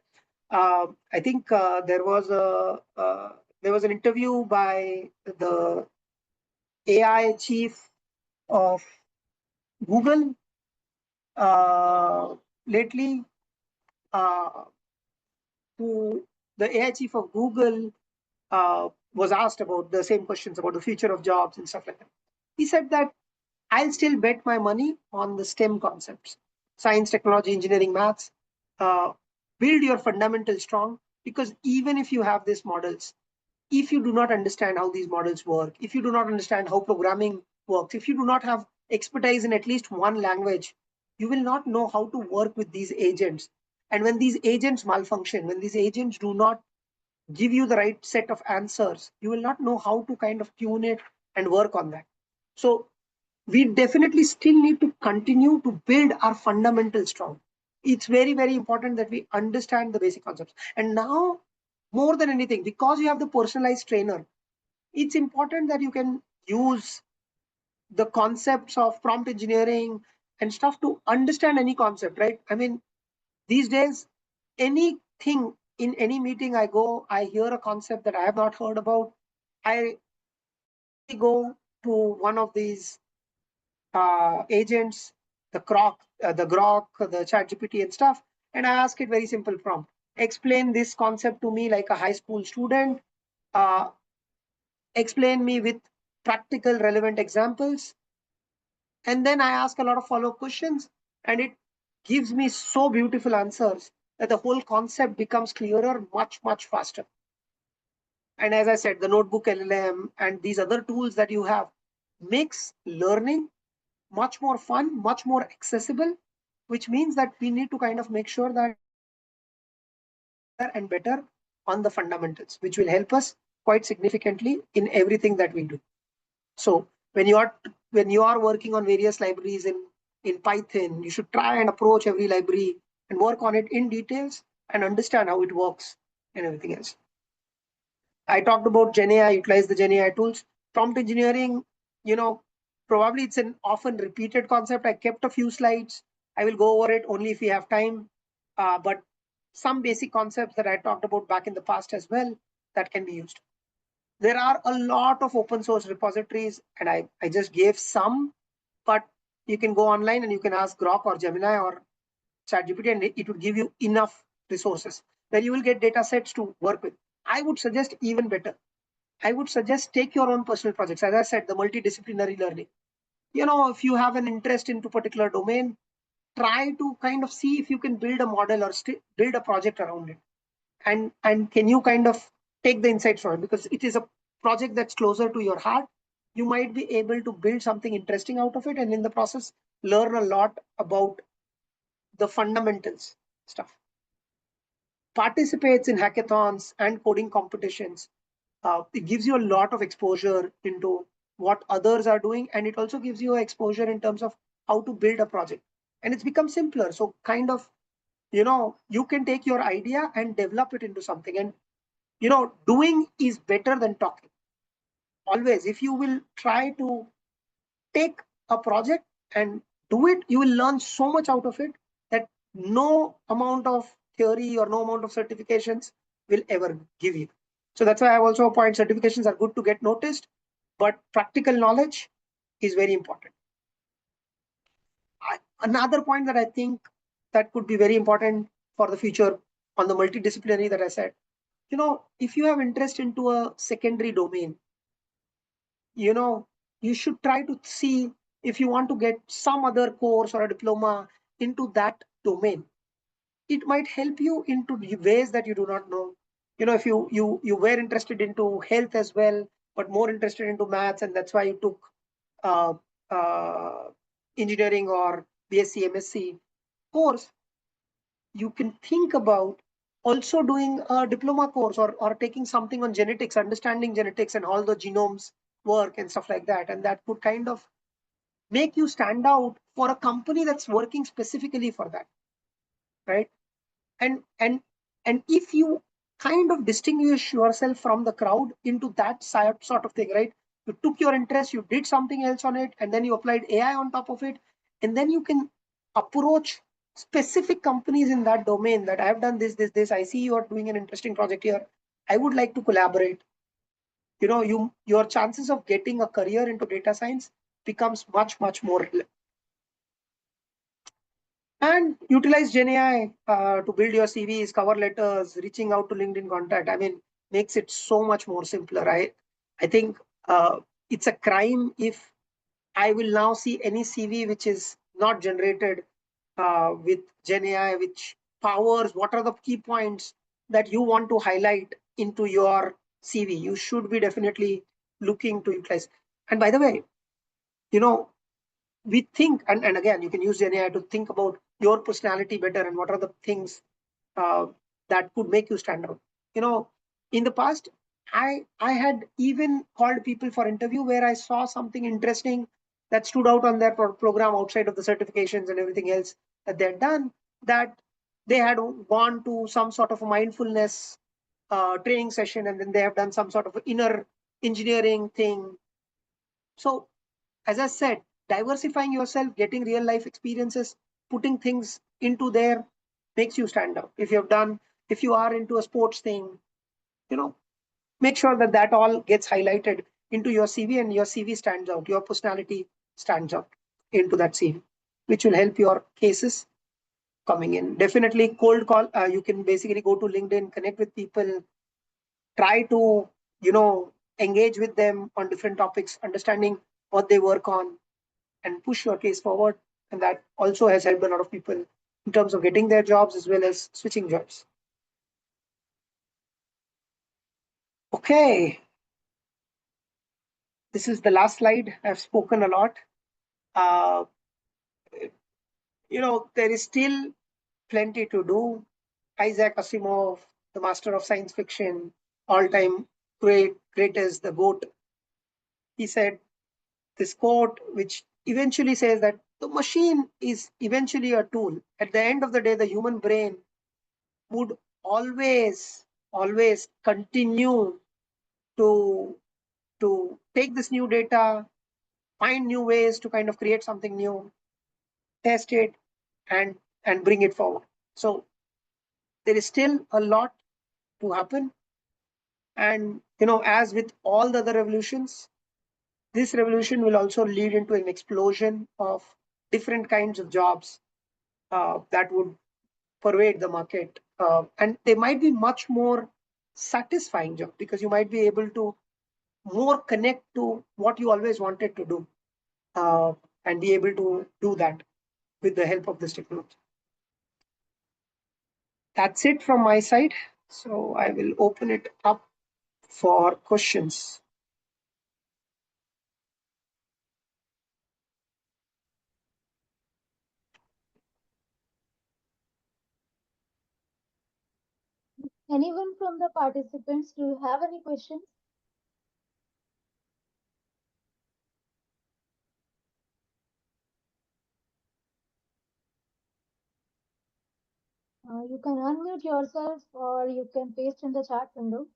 S3: I think there was an interview by the AI chief of Google lately, uh, who the AI chief of Google was asked about the same questions about the future of jobs and stuff like that. He said that I'll still bet my money on the STEM concepts: science, technology, engineering, maths. Uh, Build your fundamentals strong, because even if you have these models, if you do not understand how these models work, if you do not understand how programming works, if you do not have expertise in at least one language, you will not know how to work with these agents. And when these agents malfunction, when these agents do not give you the right set of answers, you will not know how to kind of tune it and work on that. So we definitely still need to continue to build our fundamentals strong. It's very, very important that we understand the basic concepts. And now, more than anything, because you have the personalized trainer, it's important that you can use the concepts of prompt engineering and stuff to understand any concept, right? I mean, these days, anything in any meeting I go, I hear a concept that I have not heard about. I immediately go to one of these agents, the Grok, the ChatGPT and stuff, and I ask it very simple prompt: explain this concept to me like a high school student. Uh, Explain me with practical, relevant examples, and then I ask a lot of follow-up questions, and it gives me so beautiful answers that the whole concept becomes clearer much, much faster. And as I said, the notebook LLM and these other tools that you have makes learning much more fun, much more accessible, which means that we need to kind of make sure that better and better on the fundamentals, which will help us quite significantly in everything that we do. So when you are working on various libraries in Python, you should try and approach every library and work on it in details and understand how it works and everything else. I talked about Gen AI, utilize the Gen AI tools. Prompt engineering, you know, probably it's an often repeated concept. I kept a few slides. I will go over it only if we have time. But some basic concepts that I talked about back in the past as well that can be used. There are a lot of open source repositories, and I just gave some, but you can go online and you can ask Grok or Gemini or ChatGPT, and it would give you enough resources where you will get data sets to work with. I would suggest even better. I would suggest take your own personal projects. As I said, the multidisciplinary learning. If you have an interest into particular domain, try to kind of see if you can build a model or build a project around it. And can you kind of take the insights from it, because it is a project that's closer to your heart. You might be able to build something interesting out of it, and in the process learn a lot about the fundamentals stuff. Participates in hackathons and coding competitions. It gives you a lot of exposure into what others are doing, and it also gives you exposure in terms of how to build a project, and it's become simpler. So kind of, you can take your idea and develop it into something. And doing is better than talking. Always, if you will try to take a project and do it, you will learn so much out of it that no amount of theory or no amount of certifications will ever give you. So that's why I also point certifications are good to get noticed, but practical knowledge is very important. Another point that I think that could be very important for the future on the multidisciplinary that I said, if you have interest into a secondary domain, you should try to see if you want to get some other course or a diploma into that domain. It might help you into ways that you do not know. If you were interested into health as well, but more interested into maths, and that's why you took uh, uh, engineering or BSc MSc course, you can think about also doing a diploma course, or taking something on genetics, understanding genetics and all the genomes work and stuff like that. And that could kind of make you stand out for a company that's working specifically for that, right? And if you kind of distinguish yourself from the crowd into that sort of thing, right? You took your interest, you did something else on it, and then you applied AI on top of it, and then you can approach specific companies in that domain that I have done this. I see you are doing an interesting project here. I would like to collaborate. Your chances of getting a career into data science becomes much more. And utilize Gen AI to build your CVs, cover letters, reaching out to LinkedIn contact. I mean, makes it so much more simpler. I think it's a crime if I will now see any CV which is not generated with Gen AI, which powers what are the key points that you want to highlight into your CV. You should be definitely looking to utilize. And by the way, you know, we think, and again, you can use Gen AI to think about your personality better and what are the things uh, that could make you stand out. In the past, I had even called people for interview where I saw something interesting that stood out on their program outside of the certifications and everything else that they had done, that they had gone to some sort of a mindfulness training session, and then they have done some sort of inner engineering thing. So as I said, diversifying yourself, getting real life experiences, putting things into there makes you stand out. If you are into a sports thing, you know, make sure that that all gets highlighted into your CV, and your CV stands out. Your personality stands out into that CV, which will help your cases coming in. Definitely cold call. You can basically go to LinkedIn, connect with people, try to, engage with them on different topics, understanding what they work on, and push your case forward. And that also has helped a lot of people in terms of getting their jobs as well as switching jobs. Okay, this is the last slide. I've spoken a lot. Uh, there is still plenty to do. Isaac Asimov, the master of science fiction, all-time greatest, the GOAT, he said this quote, which eventually says that the machine is eventually a tool. At the end of the day, the human brain would always continue to take this new data, find new ways to kind of create something new, test it, and bring it forward. So there is still a lot to happen. And as with all the other revolutions, this revolution will also lead into an explosion of different kinds of jobs that would pervade the market. And they might be much more satisfying jobs because you might be able to more connect to what you always wanted to do, uh, and be able to do that with the help of this technology. That's it from my side. So I will open it up for questions.
S1: Anyone from the participants, do you have any questions? You can unmute yourself or you can paste in the chat window.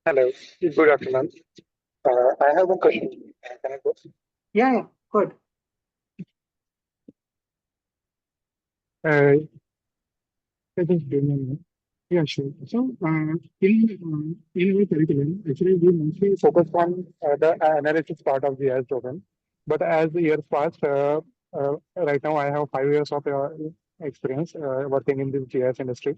S4: Hello, good afternoon. I have a question. Can I go?
S3: Yeah, good.
S4: Uh, just give me a minute. Yeah, sure. So, in our curriculum, actually, we mostly focus on the analysis part of the GIS domain. But as the years pass, right now I have 5 years of experience working in the GIS industry.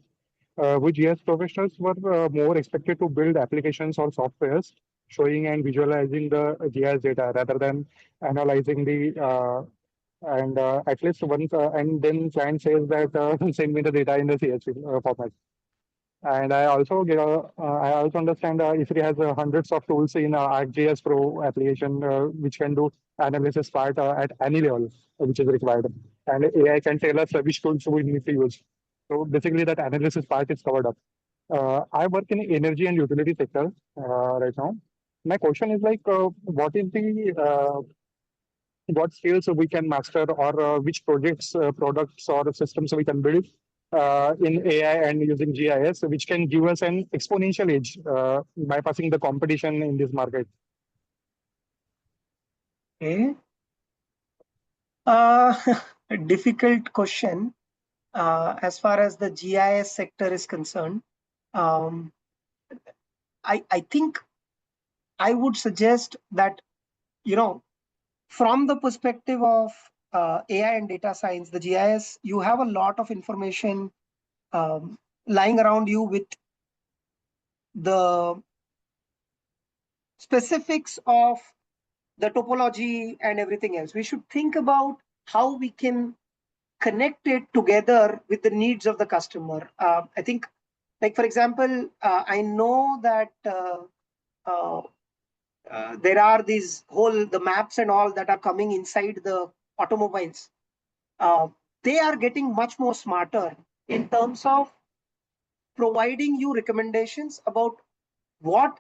S4: With GIS professionals were more expected to build applications or softwares showing and visualizing the GIS data rather than analyzing the and at least once, and then client says that send me the data in the CSV format. And I also understand if it has hundreds of tools in ArcGIS Pro application, which can do analysis part at any level which is required. And AI can tell us which tools we need to use. So basically that analysis part is covered up. I work in energy and utility sector right now. My question is like, what skills we can master or which projects, products or systems we can build in AI and using GIS, which can give us an exponential edge bypassing the competition in this market.
S3: Okay. A difficult question as far as the GIS sector is concerned. Um, I think I would suggest that, from the perspective of AI and data science, the GIS, you have a lot of information lying around you with the specifics of the topology and everything else. We should think about how we can connect it together with the needs of the customer. I think, like for example, I know that uh, there are these whole the maps and all that are coming inside the automobiles. Uh, they are getting much more smarter in terms of providing you recommendations about what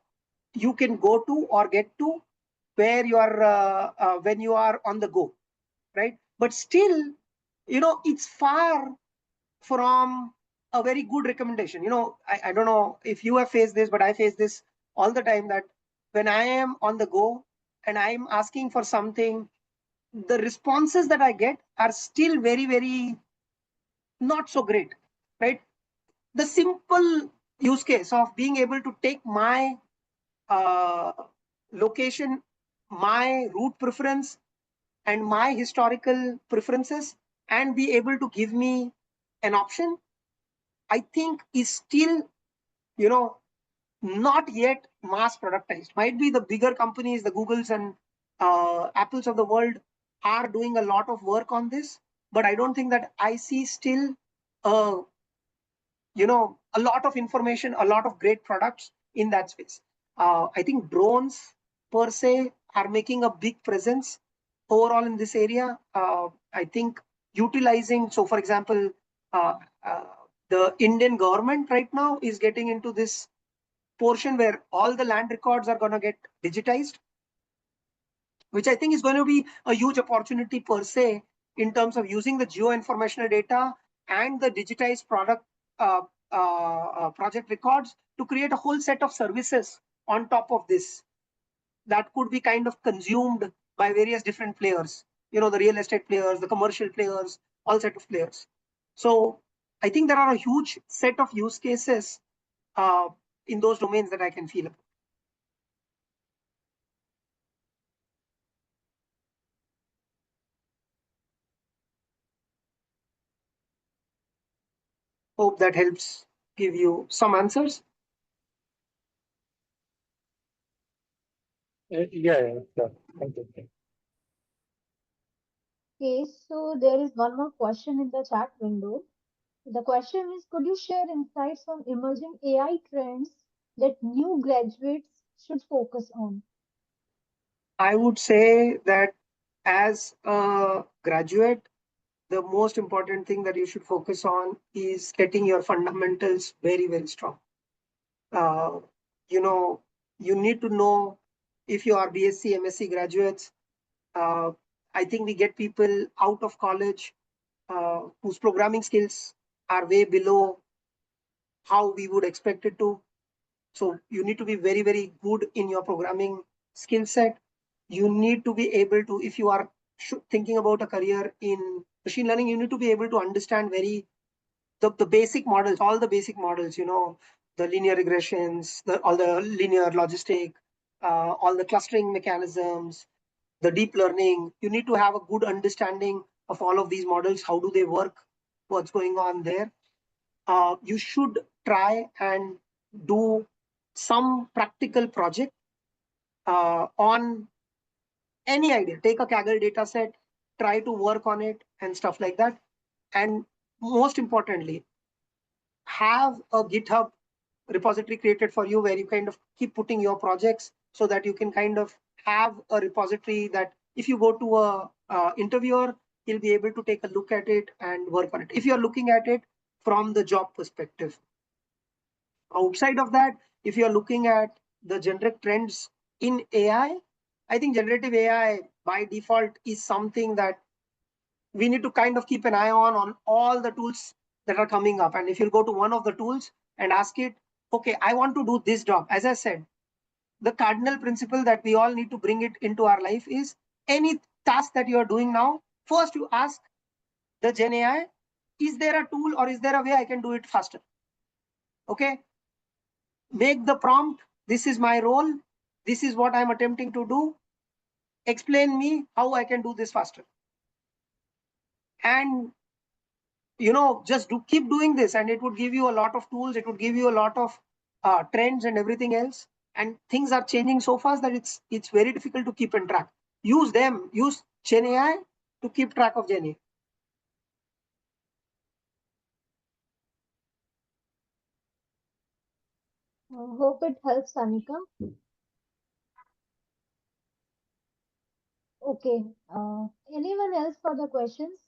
S3: you can go to or get to where you are when you are on the go, right? But still, it's far from a very good recommendation. I don't know if you have faced this, but I face this all the time, that when I am on the go and I'm asking for something, the responses that I get are still very, very not so great, right? The simple use case of being able to take my uh, location, my route preference, and my historical preferences, and be able to give me an option, I think is still, you know, not yet mass productized. Might be the bigger companies, the Googles and Apples of the world are doing a lot of work on this, but I don't think that I see still a a lot of information, a lot of great products in that space. I think drones per se are making a big presence overall in this area. I think utilizing, so for example, uh, uh, the Indian government right now is getting into this portion where all the land records are going to get digitized, which I think is going to be a huge opportunity per se in terms of using the geoinformational data and the digitized uh, project records to create a whole set of services on top of this that could be kind of consumed by various different players. The real estate players, the commercial players, all set of players. So I think there are a huge set of use cases uh, in those domains that I can feel about. Hope that helps give you some answers.
S4: Yeah, sure. Thank you.
S1: Okay, so there is one more question in the chat window. The question is, could you share insights on emerging AI trends that new graduates should focus on?
S3: I would say that as a graduate, the most important thing that you should focus on is getting your fundamentals very, very strong. Uh, you know, you need to know if you are BSc, MSc graduates. Uh, I think we get people out of college whose programming skills are way below how we would expect it to. So you need to be very, very good in your programming skill set. You need to be able to, if you are thinking about a career in machine learning, you need to be able to understand the basic models, all the basic models, the linear regressions, all the linear logistic, all the clustering mechanisms, the deep learning. You need to have a good understanding of all of these models. How do they work? What's going on there? You should try and do some practical project on any idea. Take a Kaggle data set, try to work on it and stuff like that. And most importantly, have a GitHub repository created for you where you kind of keep putting your projects so that you can kind of have a repository that if you go to a interviewer, he'll be able to take a look at it and work on it. If you're looking at it from the job perspective. Outside of that, if you're looking at the generic trends in AI, I think generative AI by default is something that we need to kind of keep an eye on all the tools that are coming up. And if you go to one of the tools and ask it, okay, I want to do this job. As I said, the cardinal principle that we all need to bring it into our life is any task that you are doing now, first you ask the Gen AI, is there a tool or is there a way I can do it faster? Okay, make the prompt, this is my role, this is what I'm attempting to do, explain me how I can do this faster. And just keep doing this, and it would give you a lot of tools, it would give you a lot of trends and everything else. And things are changing so fast that it's very difficult to keep in track. Use them, use Gen AI to keep track of Gen AI.
S1: Hope it helps, Anika. Okay. Anyone else for the questions?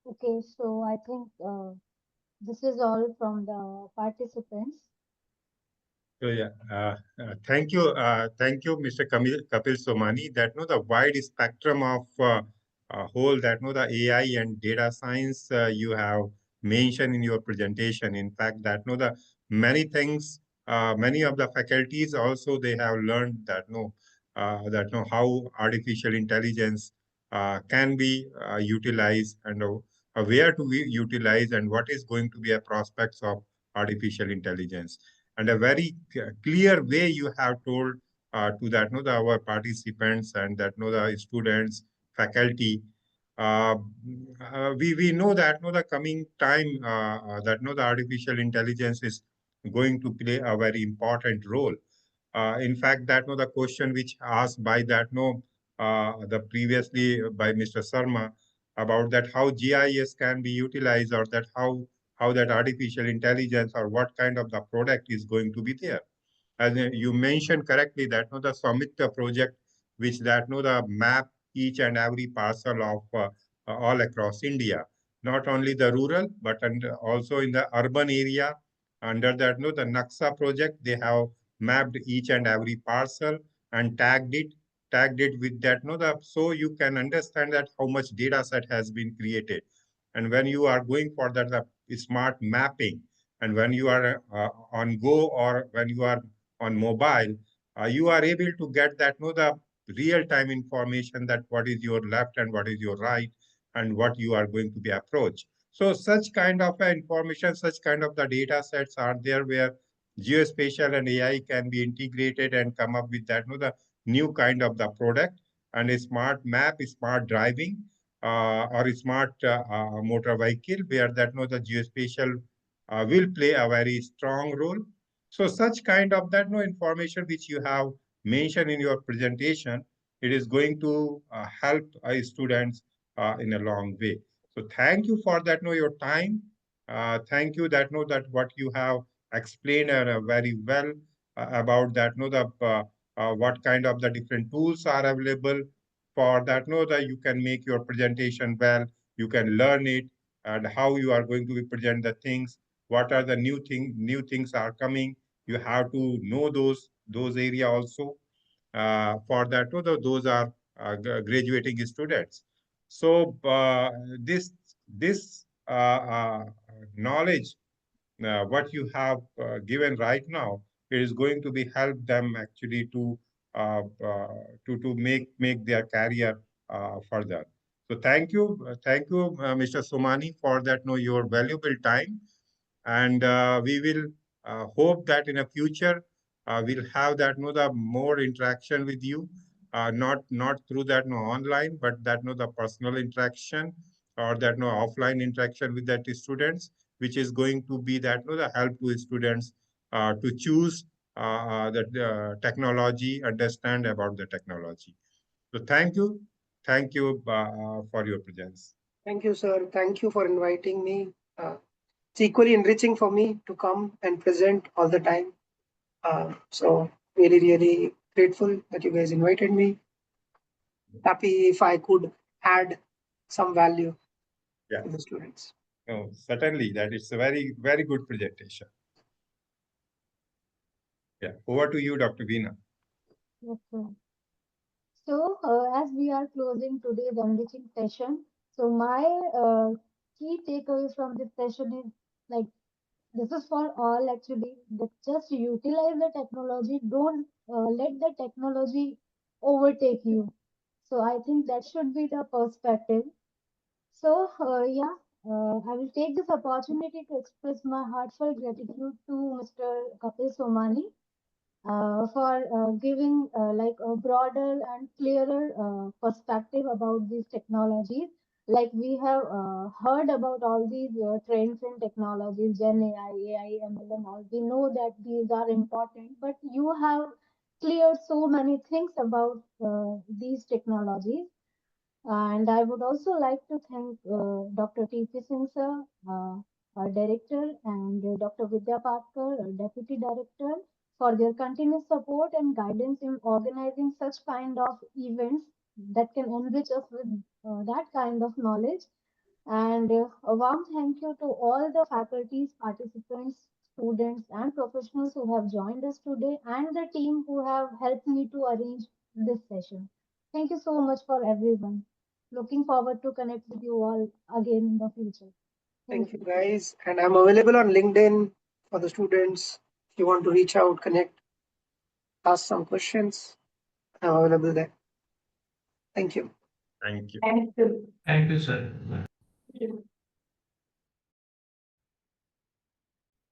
S1: Okay, so I think this is all from the participants.
S2: So yeah, thank you, Mr. Kapil Somani. That the wide spectrum of whole that the AI and data science you have mentioned in your presentation. In fact, that the many things, many of the faculties also they have learned that how artificial intelligence can be utilized and where to be utilized and what is going to be a prospects of artificial intelligence and a very clear way you have told to that our participants and that the students faculty uh, we know that the coming time that the artificial intelligence is going to play a very important role In fact, that no, the question which asked by that no, the previously by Mr. Sharma about that how GIS can be utilized, or that how that artificial intelligence or what kind of the product is going to be there. As you mentioned correctly, that no, the Samitra project, which that no, the map each and every parcel of all across India, not only the rural but also in the urban area. Under that no, the Naksha project, they have mapped each and every parcel and tagged it with that no, the so you can understand that how much data set has been created. And when you are going for that the smart mapping, and when you are on go, or when you are on mobile, you are able to get that no, the real time information, that what is your left and what is your right, and what you are going to be approached. So such kind of information, such kind of the data sets are there, where geospatial and AI can be integrated and come up with that no, the new kind of the product. And a smart map, smart driving, or a smart motor vehicle, where that no, the geospatial will play a very strong role. So such kind of that no information which you have mentioned in your presentation, it is going to help students in a long way. So thank you for that no, your time. Thank you that no, that what you have explained very well about that no, the what kind of the different tools are available for that no, that you can make your presentation well, you can learn it, and how you are going to be present the things, what are the new things are coming, you have to know those area also. For that no, those are graduating students. So this knowledge, what you have given right now, it is going to be help them actually to make their career further. So thank you, Mr. Somani, for that no, your valuable time. And we will hope that in the future we'll have that no, the more interaction with you, not through that no online, but that no, the personal interaction, or that no offline interaction with that students, which is going to be that no, the help to students to choose the technology, understand about the technology. So thank you for your presence.
S3: Thank you, sir. Thank you for inviting me. It's equally enriching for me to come and present all the time. So really, really grateful that you guys invited me. Happy if I could add some value
S2: Yeah,
S3: to the students.
S2: no, certainly that is a very good presentation. Yeah, over to you, Dr. Veena.
S1: Yes, sir. So, as we are closing today's enriching session, so my key takeaway from this session is like this is for all actually that just utilize the technology. Don't let the technology overtake you. So I think that should be the perspective. So I will take this opportunity to express my heartfelt gratitude to Mr. Kapil Somani for giving like a broader and clearer perspective about these technologies. Like we have heard about all these trends in technologies, Gen AI, AI, ML, and all. We know that these are important, but you have cleared so many things about these technologies. And I would also like to thank Dr. T.P. Singh sir, our director, and Dr. Vidya Patkar, our deputy director, for their continuous support and guidance in organizing such kind of events that can enrich us with that kind of knowledge. And a warm thank you to all the faculties, participants, students, and professionals who have joined us today, and the team who have helped me to arrange this session. Thank you so much for everyone. Looking forward to connect with you all again in the future. Thank
S3: Thank you,
S1: you.
S3: guys. And I'm available on LinkedIn for the students. If you want to reach out, connect, ask some questions, I'm available there. Thank you.
S2: Thank you.
S1: Thank you.
S5: Thank you, sir.